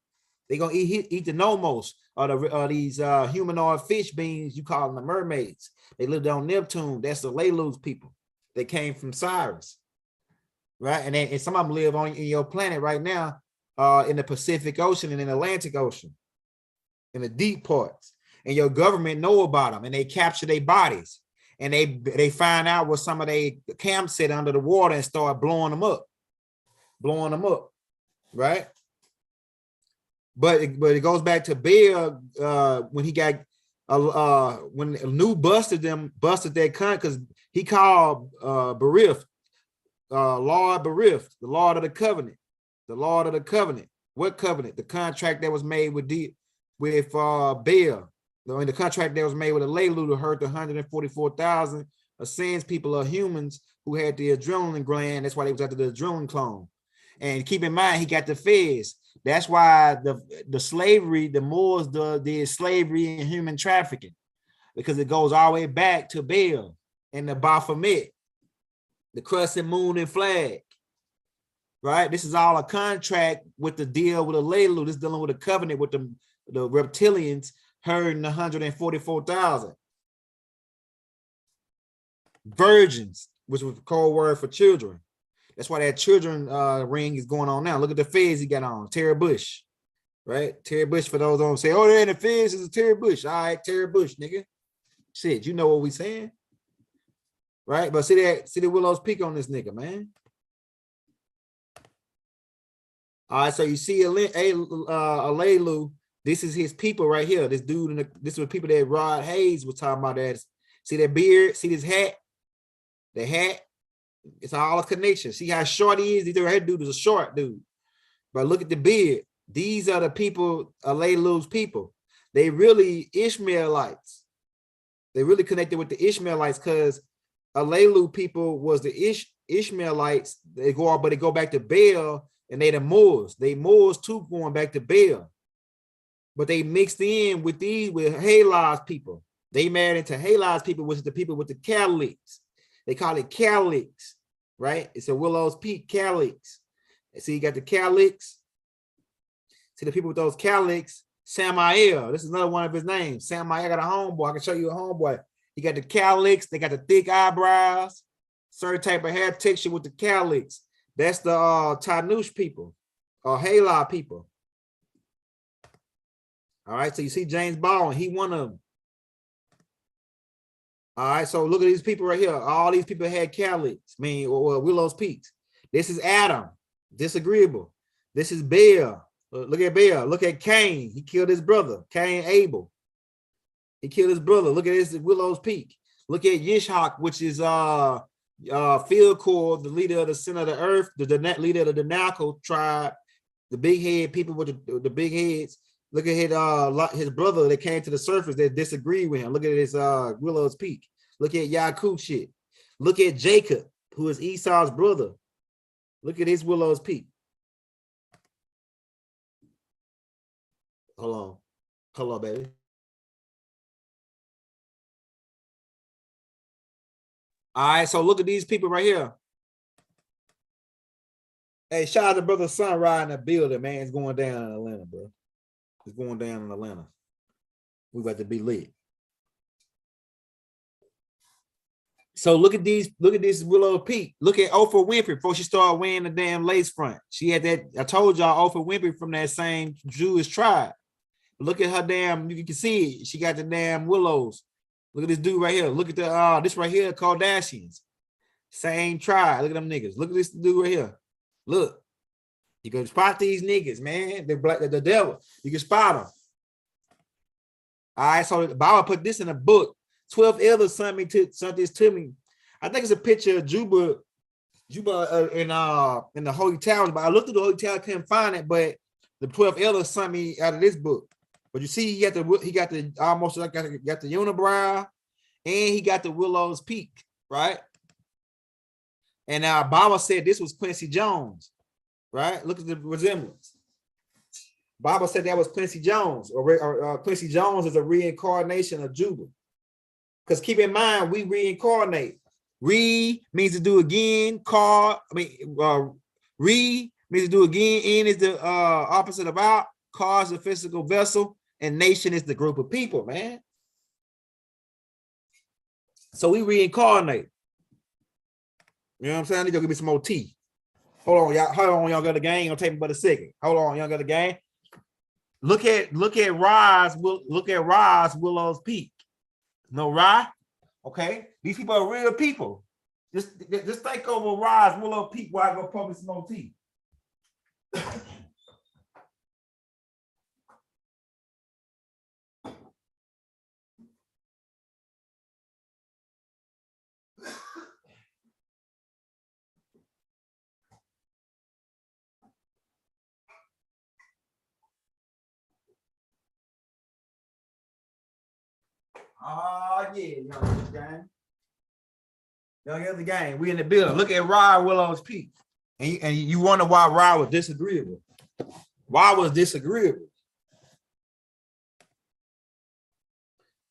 They're gonna eat the Nomos, or these humanoid fish beings, you call them the mermaids. They lived on Neptune. That's the Leilu's people. They came from Cyrus, right? And some of them live on in your planet right now. in the Pacific Ocean and in the Atlantic Ocean, in the deep parts. And your government know about them, and they capture their bodies, and they find out where some of their camps sit under the water and start blowing them up, right? But it goes back to Bill when he got when Nu busted their cunt, because he called Berith, Lord Berith, the Lord of the Covenant, the Lord of the Covenant. What covenant? The contract that was made with Baal. The contract that was made with Alelu to hurt the 144,000 Ascends people or humans who had the adrenaline gland. That's why they was after the adrenaline clone. And keep in mind, he got the feds. That's why the slavery, the Moors did slavery and human trafficking, because it goes all the way back to Baal and the Baphomet, the crescent moon and flag. Right? This is all a contract with the deal with Alelu. This is dealing with a covenant with the reptilians herding 144,000 virgins, which was a code word for children. That's why that children ring is going on now. Look at the feds he got on. Terry Bush, right? Terry Bush, for those on say, oh, they're in the feds, is a Terry Bush. All right, Terry Bush, nigga. Shit, you know what we saying, right? But see the Willow's Peak on this nigga, man. All right, so you see Alelu. This is his people right here. This dude, this was people that Rod Hayes was talking about. That see that beard, see this hat, the hat. It's all a connection. See how short he is. This head dude is a short dude, but look at the beard. These are the people, Alelu's people. They really Ishmaelites. They really connected with the Ishmaelites, because Alelu people was the Ishmaelites. They go back to Baal, and they the Moors. They Moors too, going back to Baal. But they mixed in with Haile's people. They married into Haile's people, which is the people with the Catholics. They call it Catholics, right? It's a Willow's Peak Catholics. See, you got the Catholics. See the people with those Catholics. Samael. This is another one of his names. Samael got a homeboy. I can show you a homeboy. He got the Catholics. They got the thick eyebrows. Certain type of hair texture with the Catholics. That's the Tanush people or Haile people. All right, so you see James Baldwin, he one of them. All right, so look at these people right here. All these people had Catholics, Willow's Peaks. This is Adam, disagreeable. This is Baal. Look at Baal. Look at Cain. He killed his brother, Cain Abel. He killed his brother. Look at this, Willow's Peak. Look at Yishak, which is Philcore, the leader of the center of the earth, the leader of the Danako tribe, the big head people with the big heads. Look at his brother that came to the surface that disagreed with him. Look at his Willow's Peak. Look at Yaakov shit. Look at Jacob, who is Esau's brother. Look at his Willow's Peak. Hold on, baby. All right, so look at these people right here. Hey, shout out to brother Son riding the building, man. It's going down in Atlanta, bro. It's going down in Atlanta. We about to be lit. So look at this Willow Peak. Look at Oprah Winfrey before she started wearing the damn lace front. She had that. I told y'all Oprah Winfrey from that same Jewish tribe. Look at her damn. You can see it. She got the damn willows. Look at this dude right here. Look at this right here, Kardashians. Same tribe. Look at them niggas. Look at this dude right here. Look. You can spot these niggas, man. They're black, the devil. You can spot them. All right, so the Bible put this in a book. 12 elders sent this to me. I think it's a picture of Juba in the Holy Towers, but I looked through the Holy Tower, couldn't find it, but the 12 elders sent me out of this book. But you see, he got the almost like got the unibrow, and he got the Willow's Peak, right? And Bible said this was Quincy Jones, right? Look at the resemblance. Bible said that was Quincy Jones, or Quincy Jones is a reincarnation of Juba. Because keep in mind, we reincarnate. Re means to do again. Re means to do again. In is the opposite of out. Car is a physical vessel, and nation is the group of people, man. So we reincarnate. You know what I'm saying? I need to give me some more tea. Hold on, y'all. Hold on, y'all got the game. It'll take me but a second. Hold on, y'all got the game. Look at Roz. Look at Roz Willow's Peak. No Rye. Okay, these people are real people. Just think over Roz Willow Peak while I go publish some more tea. Oh yeah, y'all get the game. Y'all get the game. We in the building. Look at Rod Willow's Peak. And you wonder why Rod was disagreeable. Why was disagreeable?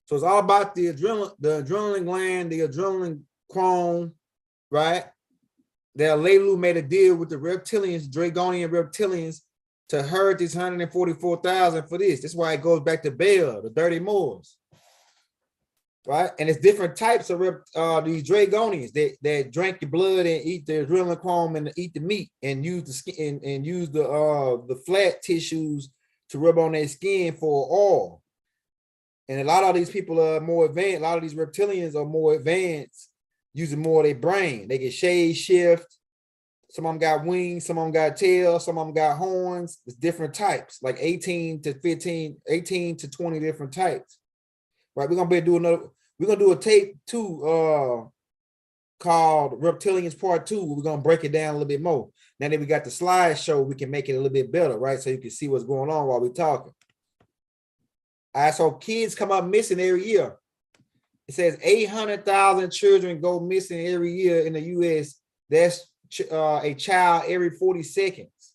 So it's all about the adrenaline gland, the adrenaline chrome, right? That Leilu made a deal with the reptilians, Dragonian reptilians, to herd this 144,000 for this. That's why it goes back to Baal, the dirty Moors. Right, and it's different types of these Dragonians that drink the blood and eat the adrenaline chrome and eat the meat and use the skin and use the flat tissues to rub on their skin for oil. And a lot of these people are more advanced. A lot of these reptilians are more advanced, using more of their brain. They get shade shift. Some of them got wings, some of them got tails, some of them got horns. It's different types, like 18 to 20 different types. Right, we're gonna do a tape too, called Reptilians Part 2. We're gonna break it down a little bit more. Now that we got the slideshow, we can make it a little bit better, right? So you can see what's going on while we're talking. All right, so kids come up missing every year. It says 800,000 children go missing every year in the U.S. That's a child every 40 seconds,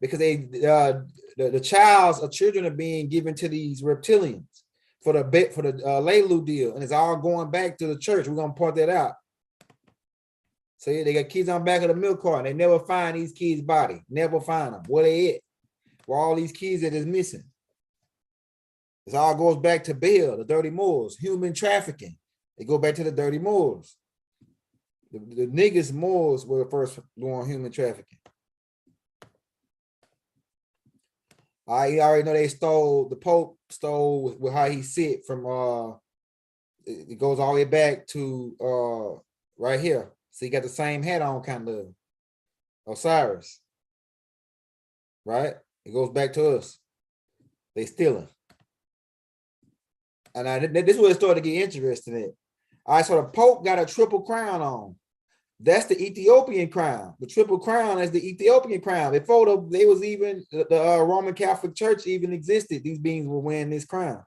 because the children are being given to these reptilians for the Leilu deal, and it's all going back to the church. We're gonna point that out. So yeah, they got kids on the back of the milk carton. They never find these kids' body. Never find them. Where they at? Where all these kids that is missing? It all goes back to Baal, the dirty Moors, human trafficking. They go back to the dirty Moors. The niggas Moors were the first doing human trafficking. You already know the Pope stole with how he sit from it goes all the way back to right here. So he got the same hat on, kind of Osiris. Right? It goes back to us. They stealing. And this is where it started to get interesting at. All right, so the Pope got a triple crown on. That's the Ethiopian crown. The triple crown is the Ethiopian crown. Before they was even the Roman Catholic Church even existed, these beings were wearing this crown,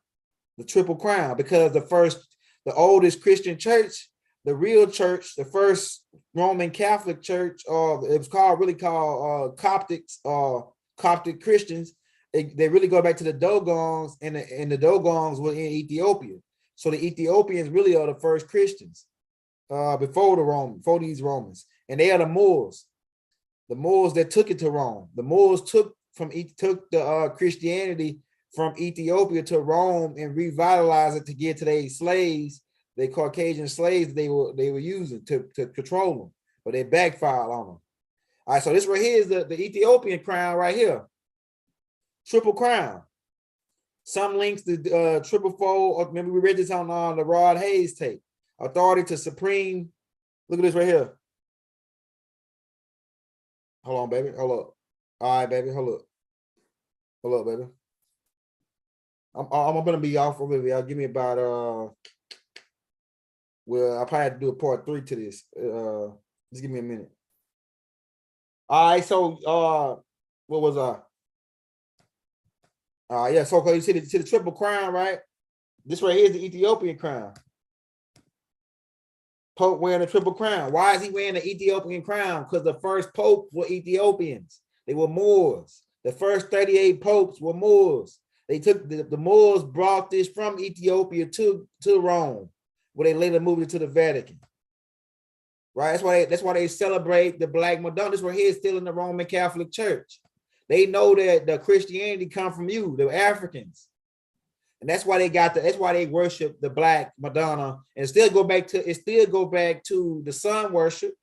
the triple crown, because the oldest Christian church, the real church, the first Roman Catholic Church, it was called Coptics, Coptic Christians. They really go back to the Dogons, and the Dogons were in Ethiopia. So the Ethiopians really are the first Christians. Before these Romans, and they are the Moors that took it to Rome. The Moors took the Christianity from Ethiopia to Rome and revitalized it to get to their slaves, the Caucasian slaves they were using to control them, but they backfired on them. All right, so this right here is the Ethiopian crown right here, triple crown. Some links to triple fold. Remember we read this on the Rod Hayes tape. Authority to supreme. Look at this right here. Hold on, baby. Hold up. All right, baby. Hold up. Hold up, baby. I'm gonna be off a little bit. Y'all give me about well, I probably have to do a part 3 to this. Just give me a minute. All right, so what was yeah, so you see the triple crown, right? This right here is the Ethiopian crown. Pope wearing a triple crown. Why is he wearing the Ethiopian crown? Because the first popes were Ethiopians. They were Moors. The first 38 popes were Moors. They took the Moors brought this from Ethiopia to Rome, where they later moved it to the Vatican. Right? That's why they celebrate the Black Madonna. This right here is still in the Roman Catholic Church. They know that the Christianity come from you, the Africans. And that's why they worship the Black Madonna, and still go back to the sun worship,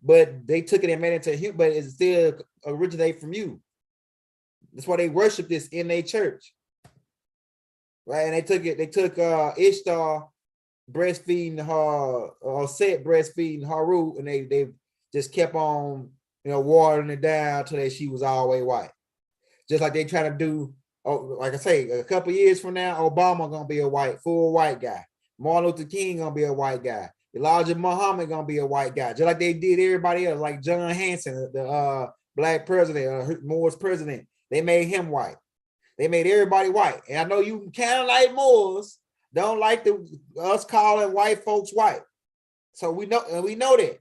but they took it and made it into him, but it still originate from you. That's why they worship this in their church. Right. And they took Ishtar breastfeeding her, or Set breastfeeding Haru, and they just kept on, watering it down till she was all the way white. Just like they trying to do, like I say, a couple years from now, Obama gonna be a full white guy. Martin Luther King gonna be a white guy. Elijah Muhammad gonna be a white guy, just like they did everybody else, like John Hanson, the black president, Moors president. They made him white. They made everybody white. And I know you kind of like Moors, don't like us calling white folks white. So we know that.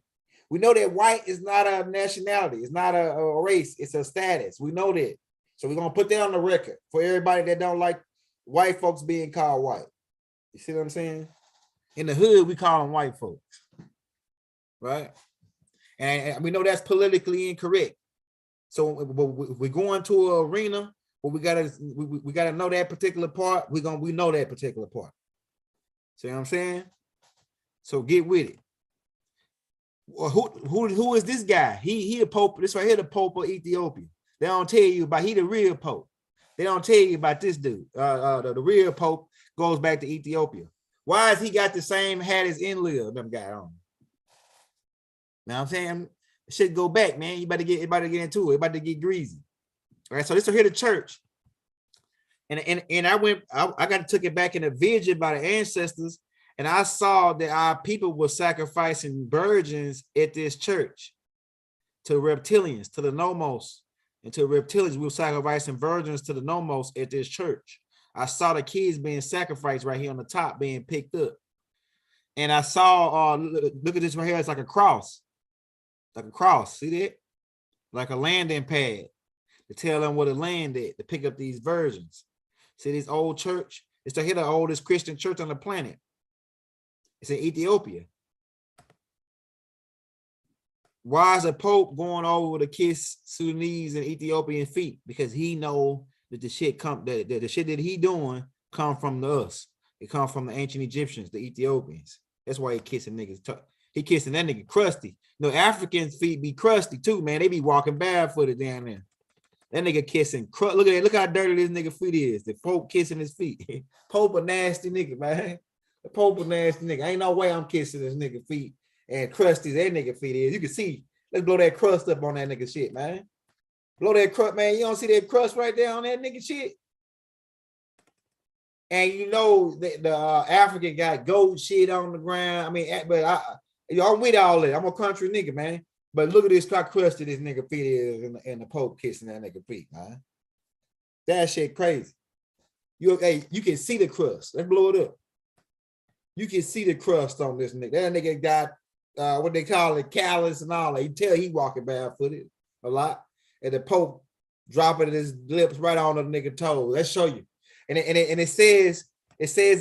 We know that white is not a nationality. It's not a race. It's a status. We know that. So we're going to put that on the record for everybody that don't like white folks being called white. You see what I'm saying? In the hood, we call them white folks. Right? And we know that's politically incorrect. So we're going to an arena where we gotta know that particular part. We know that particular part. See what I'm saying? So get with it. Well, who is this guy? He a pope. This right here, the Pope of Ethiopia. They don't tell you about he the real pope. They don't tell you about this dude. The real pope goes back to Ethiopia. Why has he got the same hat as Enlil? Them guy on. Now I'm saying, shit go back, man. You better get into it. You about to get greasy. All right. So this is here the church. And I got took it back in a vision by the ancestors. And I saw that our people were sacrificing virgins at this church to reptilians, to the Nomos, and to reptilians. We were sacrificing virgins to the Nomos at this church. I saw the kids being sacrificed right here on the top, being picked up. And I saw, look at this right here. It's like a cross. Like a cross. See that? Like a landing pad to tell them where to land at, to pick up these virgins. See this old church? It's the oldest Christian church on the planet. It's in Ethiopia. Why is a pope going over to kiss Sudanese and Ethiopian feet? Because he know that the shit the shit that he doing come from us. It come from the ancient Egyptians, the Ethiopians. That's why he kissing niggas. He kissing that nigga crusty. Africans' feet be crusty too, man. They be walking barefooted down there. That nigga kissing. Look at it. Look how dirty this nigga feet is. The Pope kissing his feet. Pope a nasty nigga, man. The Pope a nasty nigga. Ain't no way I'm kissing this nigga feet and crusty that nigga feet is. You can see. Let's blow that crust up on that nigga shit, man. Blow that crust, man. You don't see that crust right there on that nigga shit? And you know the African got gold shit on the ground. I mean, but I'm with all that. I'm a country nigga, man. But look at this, how crusty this nigga feet is, and the Pope kissing that nigga feet, man. That shit crazy. You can see the crust. Let's blow it up. You can see the crust on this nigga. That nigga got what they call it, callus and all that. You tell he walking barefooted a lot. And the Pope dropping his lips right on the nigga toes. Let's show you. And it says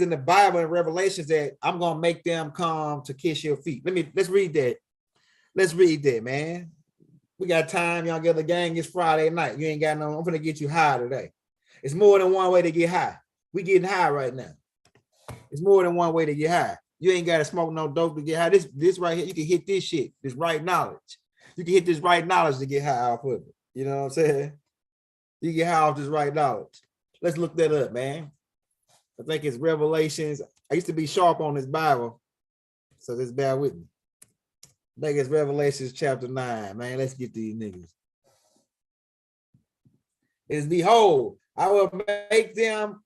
in the Bible and Revelations that I'm gonna make them come to kiss your feet. Let's read that. Let's read that, man. We got time, y'all get the gang. It's Friday night. You ain't got no, I'm gonna get you high today. It's more than one way to get high. We getting high right now. It's more than one way to get high. You ain't gotta smoke no dope to get high. This right here, you can hit this shit, this right knowledge. You can hit this right knowledge to get high off of it. You know what I'm saying? You get high off this right knowledge. Let's look that up, man. I think it's Revelations. I used to be sharp on this Bible, so just bear with me. I think it's Revelations chapter 9, man. Let's get these niggas. It's behold, I will make them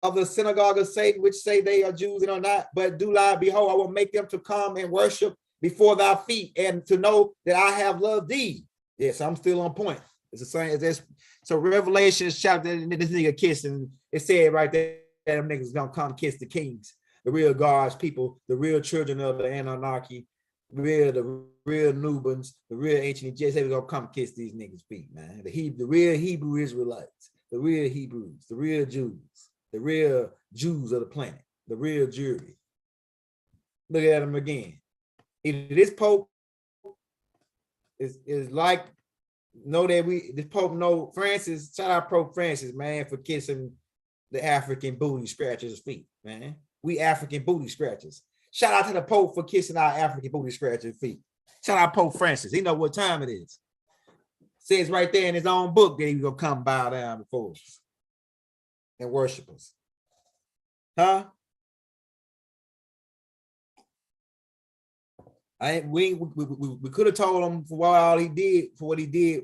of the synagogue of Satan, which say they are Jews and are not, but do lie. Behold, I will make them to come and worship before thy feet, and to know that I have loved thee. Yes, I'm still on point. It's the same as this. So Revelation chapter, this nigga kissing, it said right there, them niggas gonna come kiss the kings, the real God's people, the real children of the Anunnaki, the real Nubans, the real ancient Egyptians. They gonna come kiss these niggas' feet, man. The real Hebrew Israelites, the real Hebrews, the real Jews, the real Jews of the planet, the real Jewry. Look at them again. Either this Pope is like, know that this Pope know Francis, shout out Pope Francis, man, for kissing the African booty scratchers' feet, man. We African booty scratchers. Shout out to the Pope for kissing our African booty scratching feet. Shout out Pope Francis. He know what time it is. Says right there in his own book that he's gonna come bow down before us and worship us. Huh? We could have told him for what he did,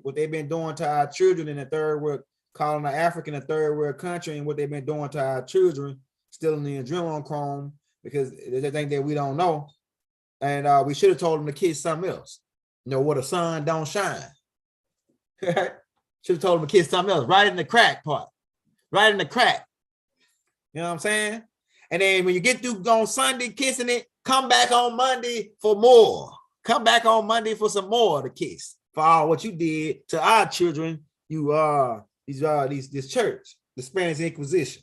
what they've been doing to our children in the third world, calling the African a third world country, and what they've been doing to our children, still in the adrenochrome, because they think that we don't know. And we should have told them to kiss something else. You know, where the sun don't shine. Should have told them to kiss something else, right in the crack part. Right in the crack. You know what I'm saying? And then when you get through on Sunday kissing it, come back on Monday for more. Come back on Monday for some more to kiss for all what you did to our children. This church, the Spanish Inquisition.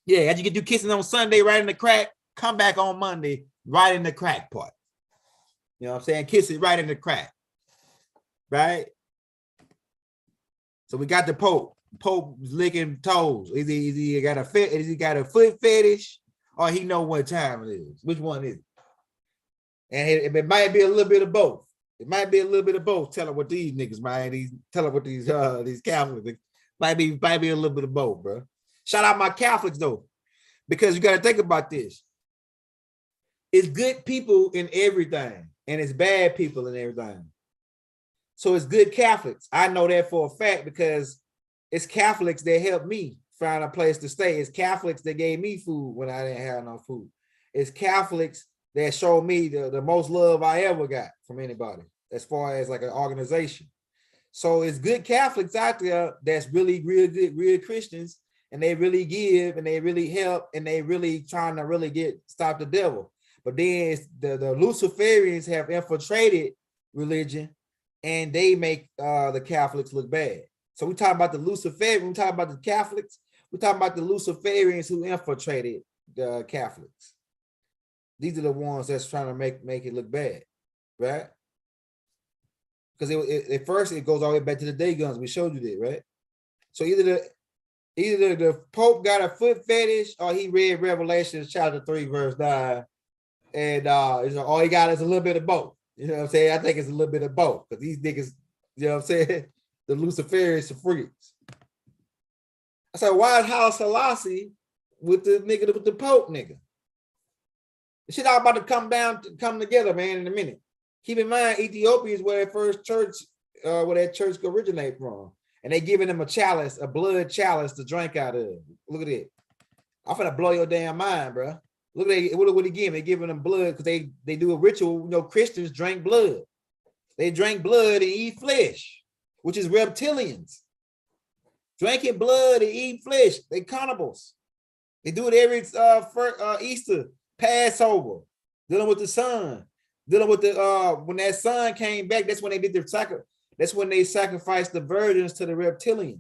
Yeah, as you get through kissing on Sunday right in the crack, come back on Monday right in the crack part. You know what I'm saying? Kiss it right in the crack. Right? So we got the Pope. Pope licking toes. Is he got a foot fetish, or he know what time it is? Which one is it? And it might be a little bit of both. It might be a little bit of both. Tell them what these niggas, man. Tell them what these Catholics might be a little bit of both, bro. Shout out my Catholics though, because you got to think about this. It's good people in everything, and it's bad people in everything. So it's good Catholics. I know that for a fact because it's Catholics that helped me find a place to stay. It's Catholics that gave me food when I didn't have no food. It's Catholics that showed me the most love I ever got from anybody, as far as like an organization. So it's good Catholics out there that's really real good, real Christians, and they really give and they really help and they really trying to really stop the devil. But then it's the Luciferians have infiltrated religion, and they make the Catholics look bad. So we talking about the Luciferians, we talking about the Catholics, we talking about the Luciferians who infiltrated the Catholics. These are the ones that's trying to make it look bad, right? Because at first it goes all the way back to the Dogons. We showed you that, right? So either the Pope got a foot fetish, or he read Revelation chapter 3, verse 9, and all he got is a little bit of both. You know what I'm saying? I think it's a little bit of both, because these niggas, you know what I'm saying? The Luciferians are freaks. I said, why is Haile Selassie with the Pope nigga? The shit all about to come together, man, in a minute. Keep in mind, Ethiopia is where that first church, where that church originate from. And they giving them a blood chalice to drink out of. Look at it. I'm finna blow your damn mind, bro. Look at it. What he giving? They giving them blood because they do a ritual. You know, Christians drink blood. They drink blood and eat flesh, which is reptilians. Drinking blood and eating flesh. They cannibals. They do it every Easter, Passover, dealing with the sun, dealing with when that sun came back, that's when they did their that's when they sacrificed the virgins to the reptilians.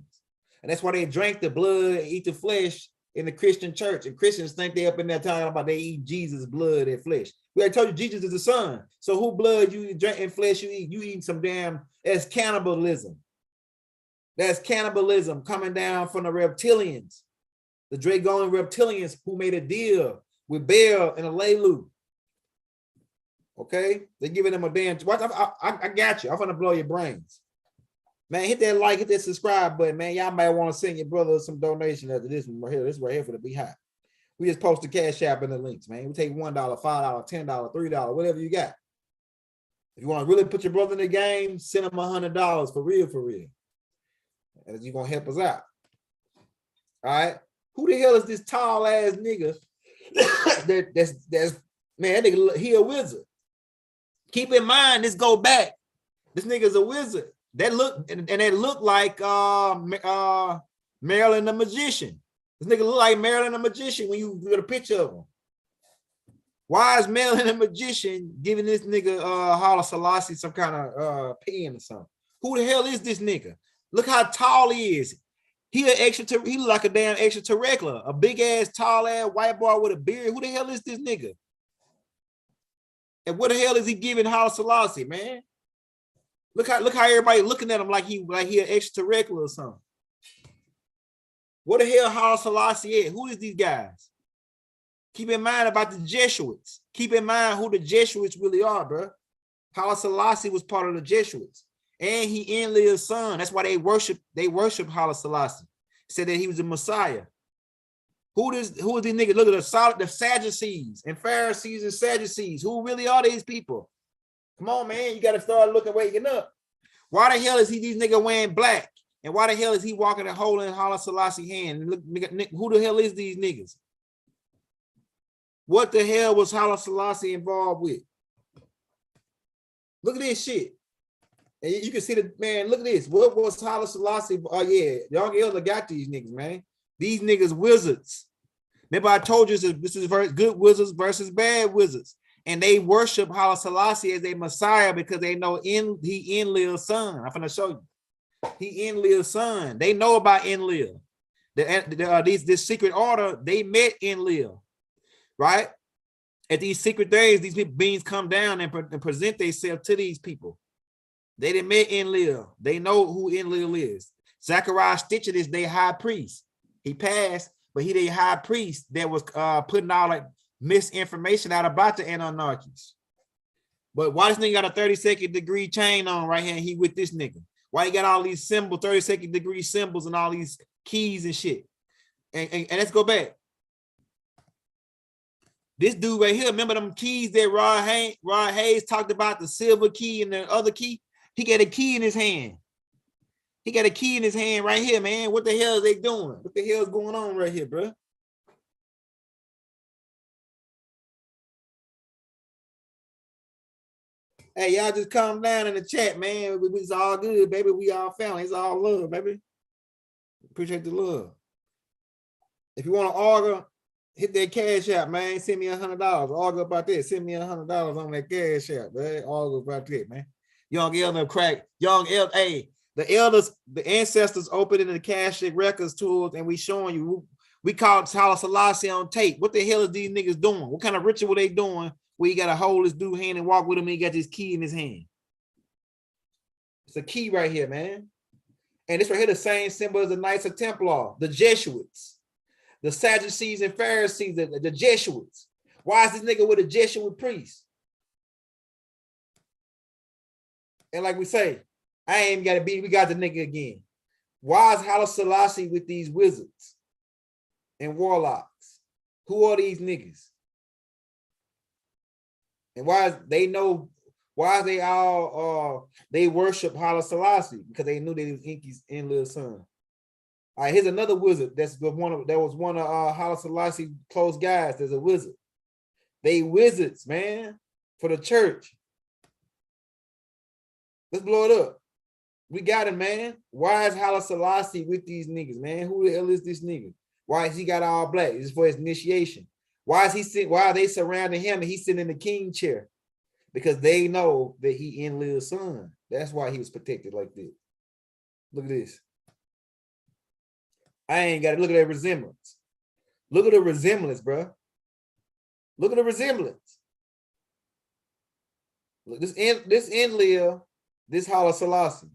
And that's why they drank the blood and eat the flesh in the Christian church. And Christians think they up in there talking about they eat Jesus' blood and flesh. We already told you Jesus is the son. So who blood you drink and flesh you eat? You eating some damn, that's cannibalism. That's cannibalism coming down from the reptilians. The Dogon reptilians who made a deal with Baal and Alelu. Okay? They're giving them a damn, watch, I got you. I'm gonna blow your brains. Man, hit that like, hit that subscribe button, man. Y'all might want to send your brother some donation after this one right here. This right here for the Be Hot. We just post the Cash App in the links, man. We take $1, $5, $10, $3, whatever you got. If you want to really put your brother in the game, send him $100 for real, for real. And you're gonna help us out. All right. Who the hell is this tall ass nigga? that's man, that nigga, he a wizard. Keep in mind, this go back. This nigga's a wizard. That look and they look like Marilyn the Magician. This nigga look like Marilyn the Magician when you get a picture of him. Why is Marilyn the Magician giving this nigga Haile Selassie some kind of pen or something? Who the hell is this nigga? Look how tall he is. He look like a damn extraterrestrial, a big ass, tall ass white boy with a beard. Who the hell is this nigga? And what the hell is he giving Haile Selassie, man? Look how everybody looking at him like he an extraterrestrial or something. What the hell Haile Selassie is? Who is these guys? Keep in mind about the Jesuits. Keep in mind who the Jesuits really are, bro. Haile Selassie was part of the Jesuits, and he enlived son. That's why they worship Haile Selassie. Said that he was the Messiah. Who is these niggas? Look at the Sadducees and Pharisees and Sadducees. Who really are these people? Come on, man. You got to start waking up. Why the hell is these niggas wearing black? And why the hell is he walking and holding Haile Selassie hand? And look, nigga, who the hell is these niggas? What the hell was Haile Selassie involved with? Look at this shit. And you can see the man, look at this. What was Haile Selassie? Oh, yeah. Young Elder got these niggas, man. These niggas wizards. Remember, I told you this is good wizards versus bad wizards. And they worship Haile Selassie as a Messiah because they know he enlived son. I'm gonna show you. He enlived son. They know about enlil. This secret order, they met enlil, right? At these secret days, these beings come down and present themselves to these people. They didn't met enlil. They know who enlil is. Zachariah Stitcher is their high priest. He passed, but he the high priest that was putting all like misinformation out about the Anunnakis. But why this nigga got a 32nd degree chain on right here and he with this nigga? Why he got all these symbols, 32nd degree symbols and all these keys and shit? And let's go back. This dude right here, remember them keys that Rod Hayes talked about, the silver key and the other key? He got a key in his hand. He got a key in his hand right here, man. What the hell is they doing? What the hell is going on right here, bro? Hey, y'all just calm down in the chat, man. It's all good, baby. We all family. It's all love, baby. Appreciate the love. If you want to argue, hit that cash out, man. Send me $100. Argue about that. Send me $100 on that cash out, man. Argue about that, man. Young elder crack. Young elder, hey. The elders, the ancestors opening the Akashic records tools, and we showing you. We called Haile Selassie on tape. What the hell is these niggas doing? What kind of ritual they doing where you got to hold this dude hand and walk with him and he got this key in his hand? It's a key right here, man. And this right here, the same symbol as the Knights of Templar, the Jesuits, the Sadducees and Pharisees, the Jesuits. Why is this nigga with a Jesuit priest? And like we say, I ain't got to be, we got the nigga again. Why is Haile Selassie with these wizards and warlocks? Who are these niggas? And why is they know, why they all, they worship Haile Selassie? Because they knew that he was Inky's enlil son. All right, here's another wizard. That was one of Haile Selassie close guys. There's a wizard. They wizards, man, for the church. Let's blow it up. We got him, man. Why is Haile Selassie with these niggas, man? Who the hell is this nigga? Why is he got all black? It's for his initiation. Why is he sitting? Why are they surrounding him and he's sitting in the king chair? Because they know that he enliled son. That's why he was protected like this. Look at this. I ain't got to look at that resemblance. Look at the resemblance, bro. Look at the resemblance. Look, this enlil, this Haile Selassie.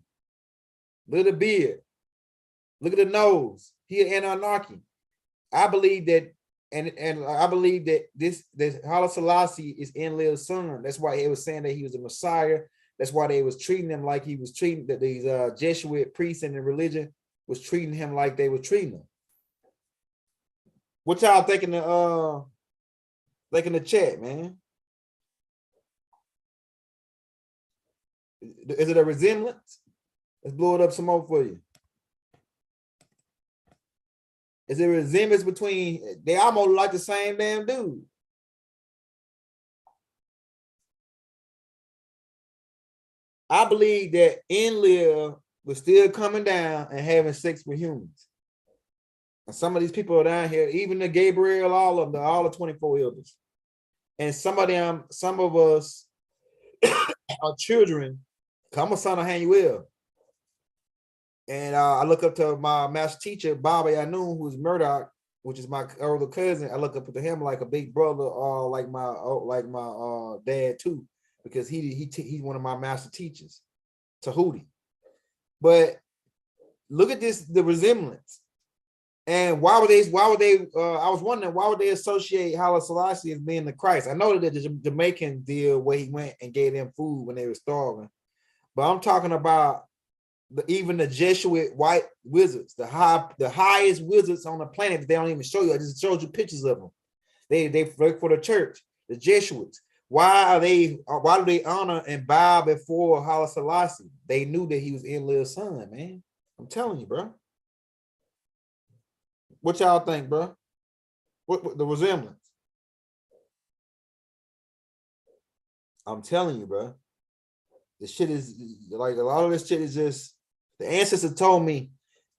Look at the beard. Look at the nose. He an Anunnaki. I believe that, and I believe that this Haile Selassie is enlil's son. That's why they was saying that he was a Messiah. That's why they was treating him like he was treating, that these Jesuit priests in the religion was treating him like they were treating him. What y'all thinking the chat, man? Is it a resemblance? Let's blow it up some more for you. Is there a resemblance between, they almost like the same damn dude. I believe that enlil was still coming down and having sex with humans. And some of these people are down here, even the Gabriel, all of them, all the 24 elders. And some of them, some of us are children. I'm a son of Hanuel. And I look up to my master teacher, Baba Yanun, who's Murdoch, which is my older cousin. I look up to him like a big brother, like my dad too, because he's one of my master teachers, Tahuti. But look at this, the resemblance. And why would they, I was wondering, why would they associate Haile Selassie as being the Christ? I know that the Jamaican deal where he went and gave them food when they were starving, but I'm talking about even the Jesuit white wizards, the highest wizards on the planet. They don't even show you. I just showed you pictures of them. They work for the church, the Jesuits. Why do they honor and bow before Haile Selassie? They knew that he was Enlil's son, man. I'm telling you, bro. What y'all think, bro? What the resemblance? I'm telling you, bro. The shit is like a lot of this shit is just the ancestors told me.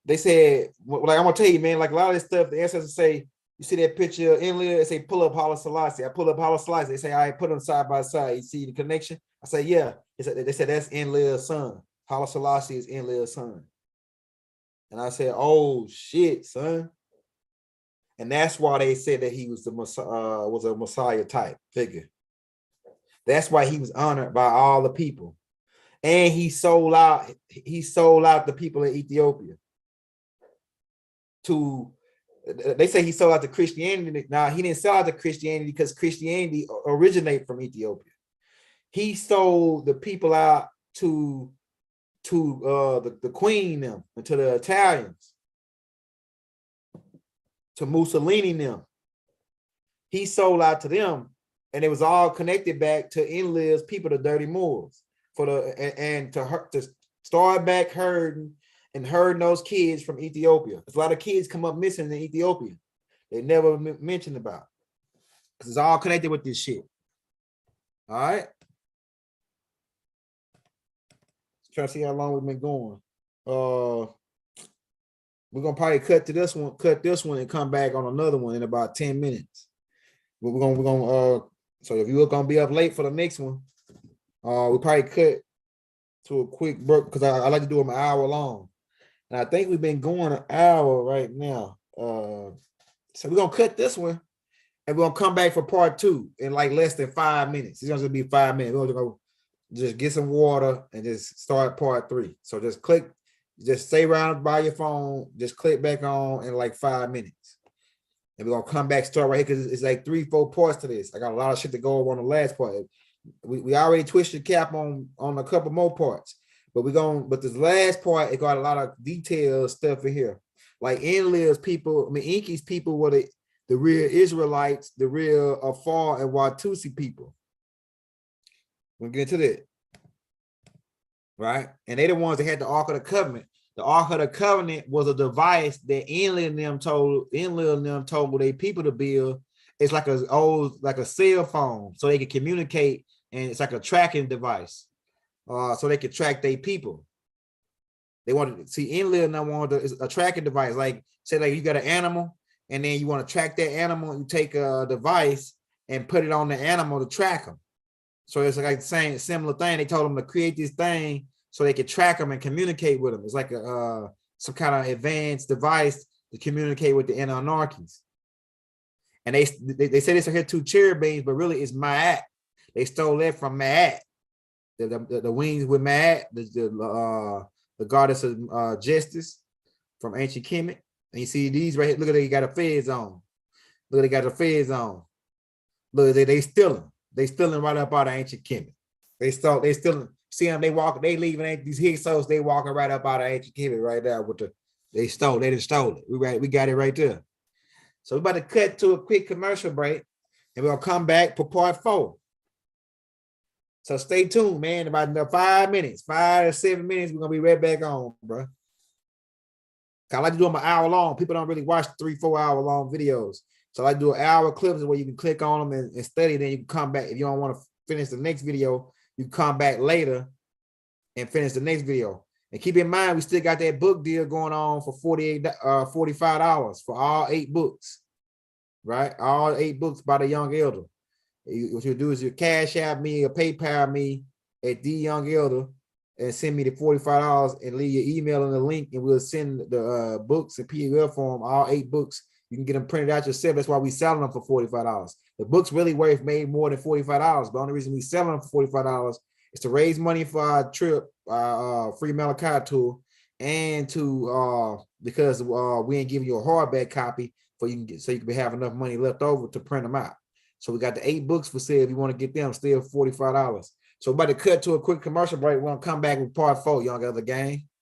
They said, like I'm gonna tell you, man, like a lot of this stuff, the ancestors say, you see that picture of Enlil, they say pull up Haile Selassie. I pull up Haile Selassie. They say, I put them side by side. You see the connection? I say, yeah. They said that's Enlil's son. Haile Selassie is Enlil's son. And I said, oh shit, son. And that's why they said that he was a Messiah type figure. That's why he was honored by all the people. And he sold out the people in Ethiopia to, they say he sold out to Christianity. Now, he didn't sell out to Christianity because Christianity originated from Ethiopia. He sold the people out to the Queen them, and to the Italians, to Mussolini them. He sold out to them, and it was all connected back to Enlil's people, the Dirty Moors, to start back herding those kids from Ethiopia. There's a lot of kids come up missing in Ethiopia. They never mentioned about, because it's all connected with this shit. All right. Trying to see how long we've been going. We're gonna probably cut this one, and come back on another one in about 10 minutes. We're gonna so if you're gonna be up late for the next one, we probably cut to a quick break, because I like to do them an hour long. And I think we've been going an hour right now. So we're gonna cut this one, and we're gonna come back for part 2 in like less than 5 minutes. It's gonna be 5 minutes. We're gonna just get some water and just start part 3. So just stay around by your phone, just click back on in like 5 minutes. And we're gonna come back, start right here, because it's like 3-4 parts to this. I got a lot of shit to go over on the last part. We already twisted cap on a couple more parts, but but this last part, it got a lot of detailed stuff in here. Like Enlil's people, Inky's people were the real Israelites, the real Afar and Watusi people. We'll get into that. Right? And they the ones that had the Ark of the Covenant. The Ark of the Covenant was a device that Enlil and them told their people to build. It's like a cell phone, so they can communicate, and it's like a tracking device, so they can track their people. They wanted to see Enlil and them wanted a tracking device. Like, say, like you got an animal, and then you want to track that animal. You take a device and put it on the animal to track them. So it's like the same similar thing. They told them to create this thing so they could track them and communicate with them. It's like some kind of advanced device to communicate with the Anunnakis. And they say this are here 2 cherubims, but really it's Ma'at. They stole that from Ma'at. The wings with Ma'at, the goddess of justice from ancient Kemetic. And you see these right here. Look at they got a fez on. Look at they got a fez on. Look, they stealing. They stealing right up out of ancient Kemetic. They stealing. See them, they leaving these Hyksos, they walking right up out of ancient Kemetic right there with they just stole it. We got it right there. So we're about to cut to a quick commercial break, and we're gonna come back for part 4. So stay tuned, man. About 5 minutes, 5 to 7 minutes, we're gonna be right back on, bro. I like to do them an hour long. People don't really watch 3-4 hour long videos. So I like to do an hour clips where you can click on them and study. Then you can come back. If you don't want to finish the next video, you come back later and finish the next video. And keep in mind, we still got that book deal going on for $45 for all 8 books, right? All 8 books by the Young Elder. What you do is you cash out me or PayPal me at the Young Elder and send me the $45 and leave your email in the link, and we'll send the books in PDF form, all 8 books. You can get them printed out yourself. That's why we selling them for $45. The book's really worth made more than $45. The only reason we selling them for $45 is to raise money for our trip, free Malachi tour, and to because we ain't giving you a hardback copy for you can get, so you can have enough money left over to print them out. So we got the 8 books for sale. If you want to get them, still $45. So about to cut to a quick commercial break. We're gonna come back with part 4. Y'all got the game.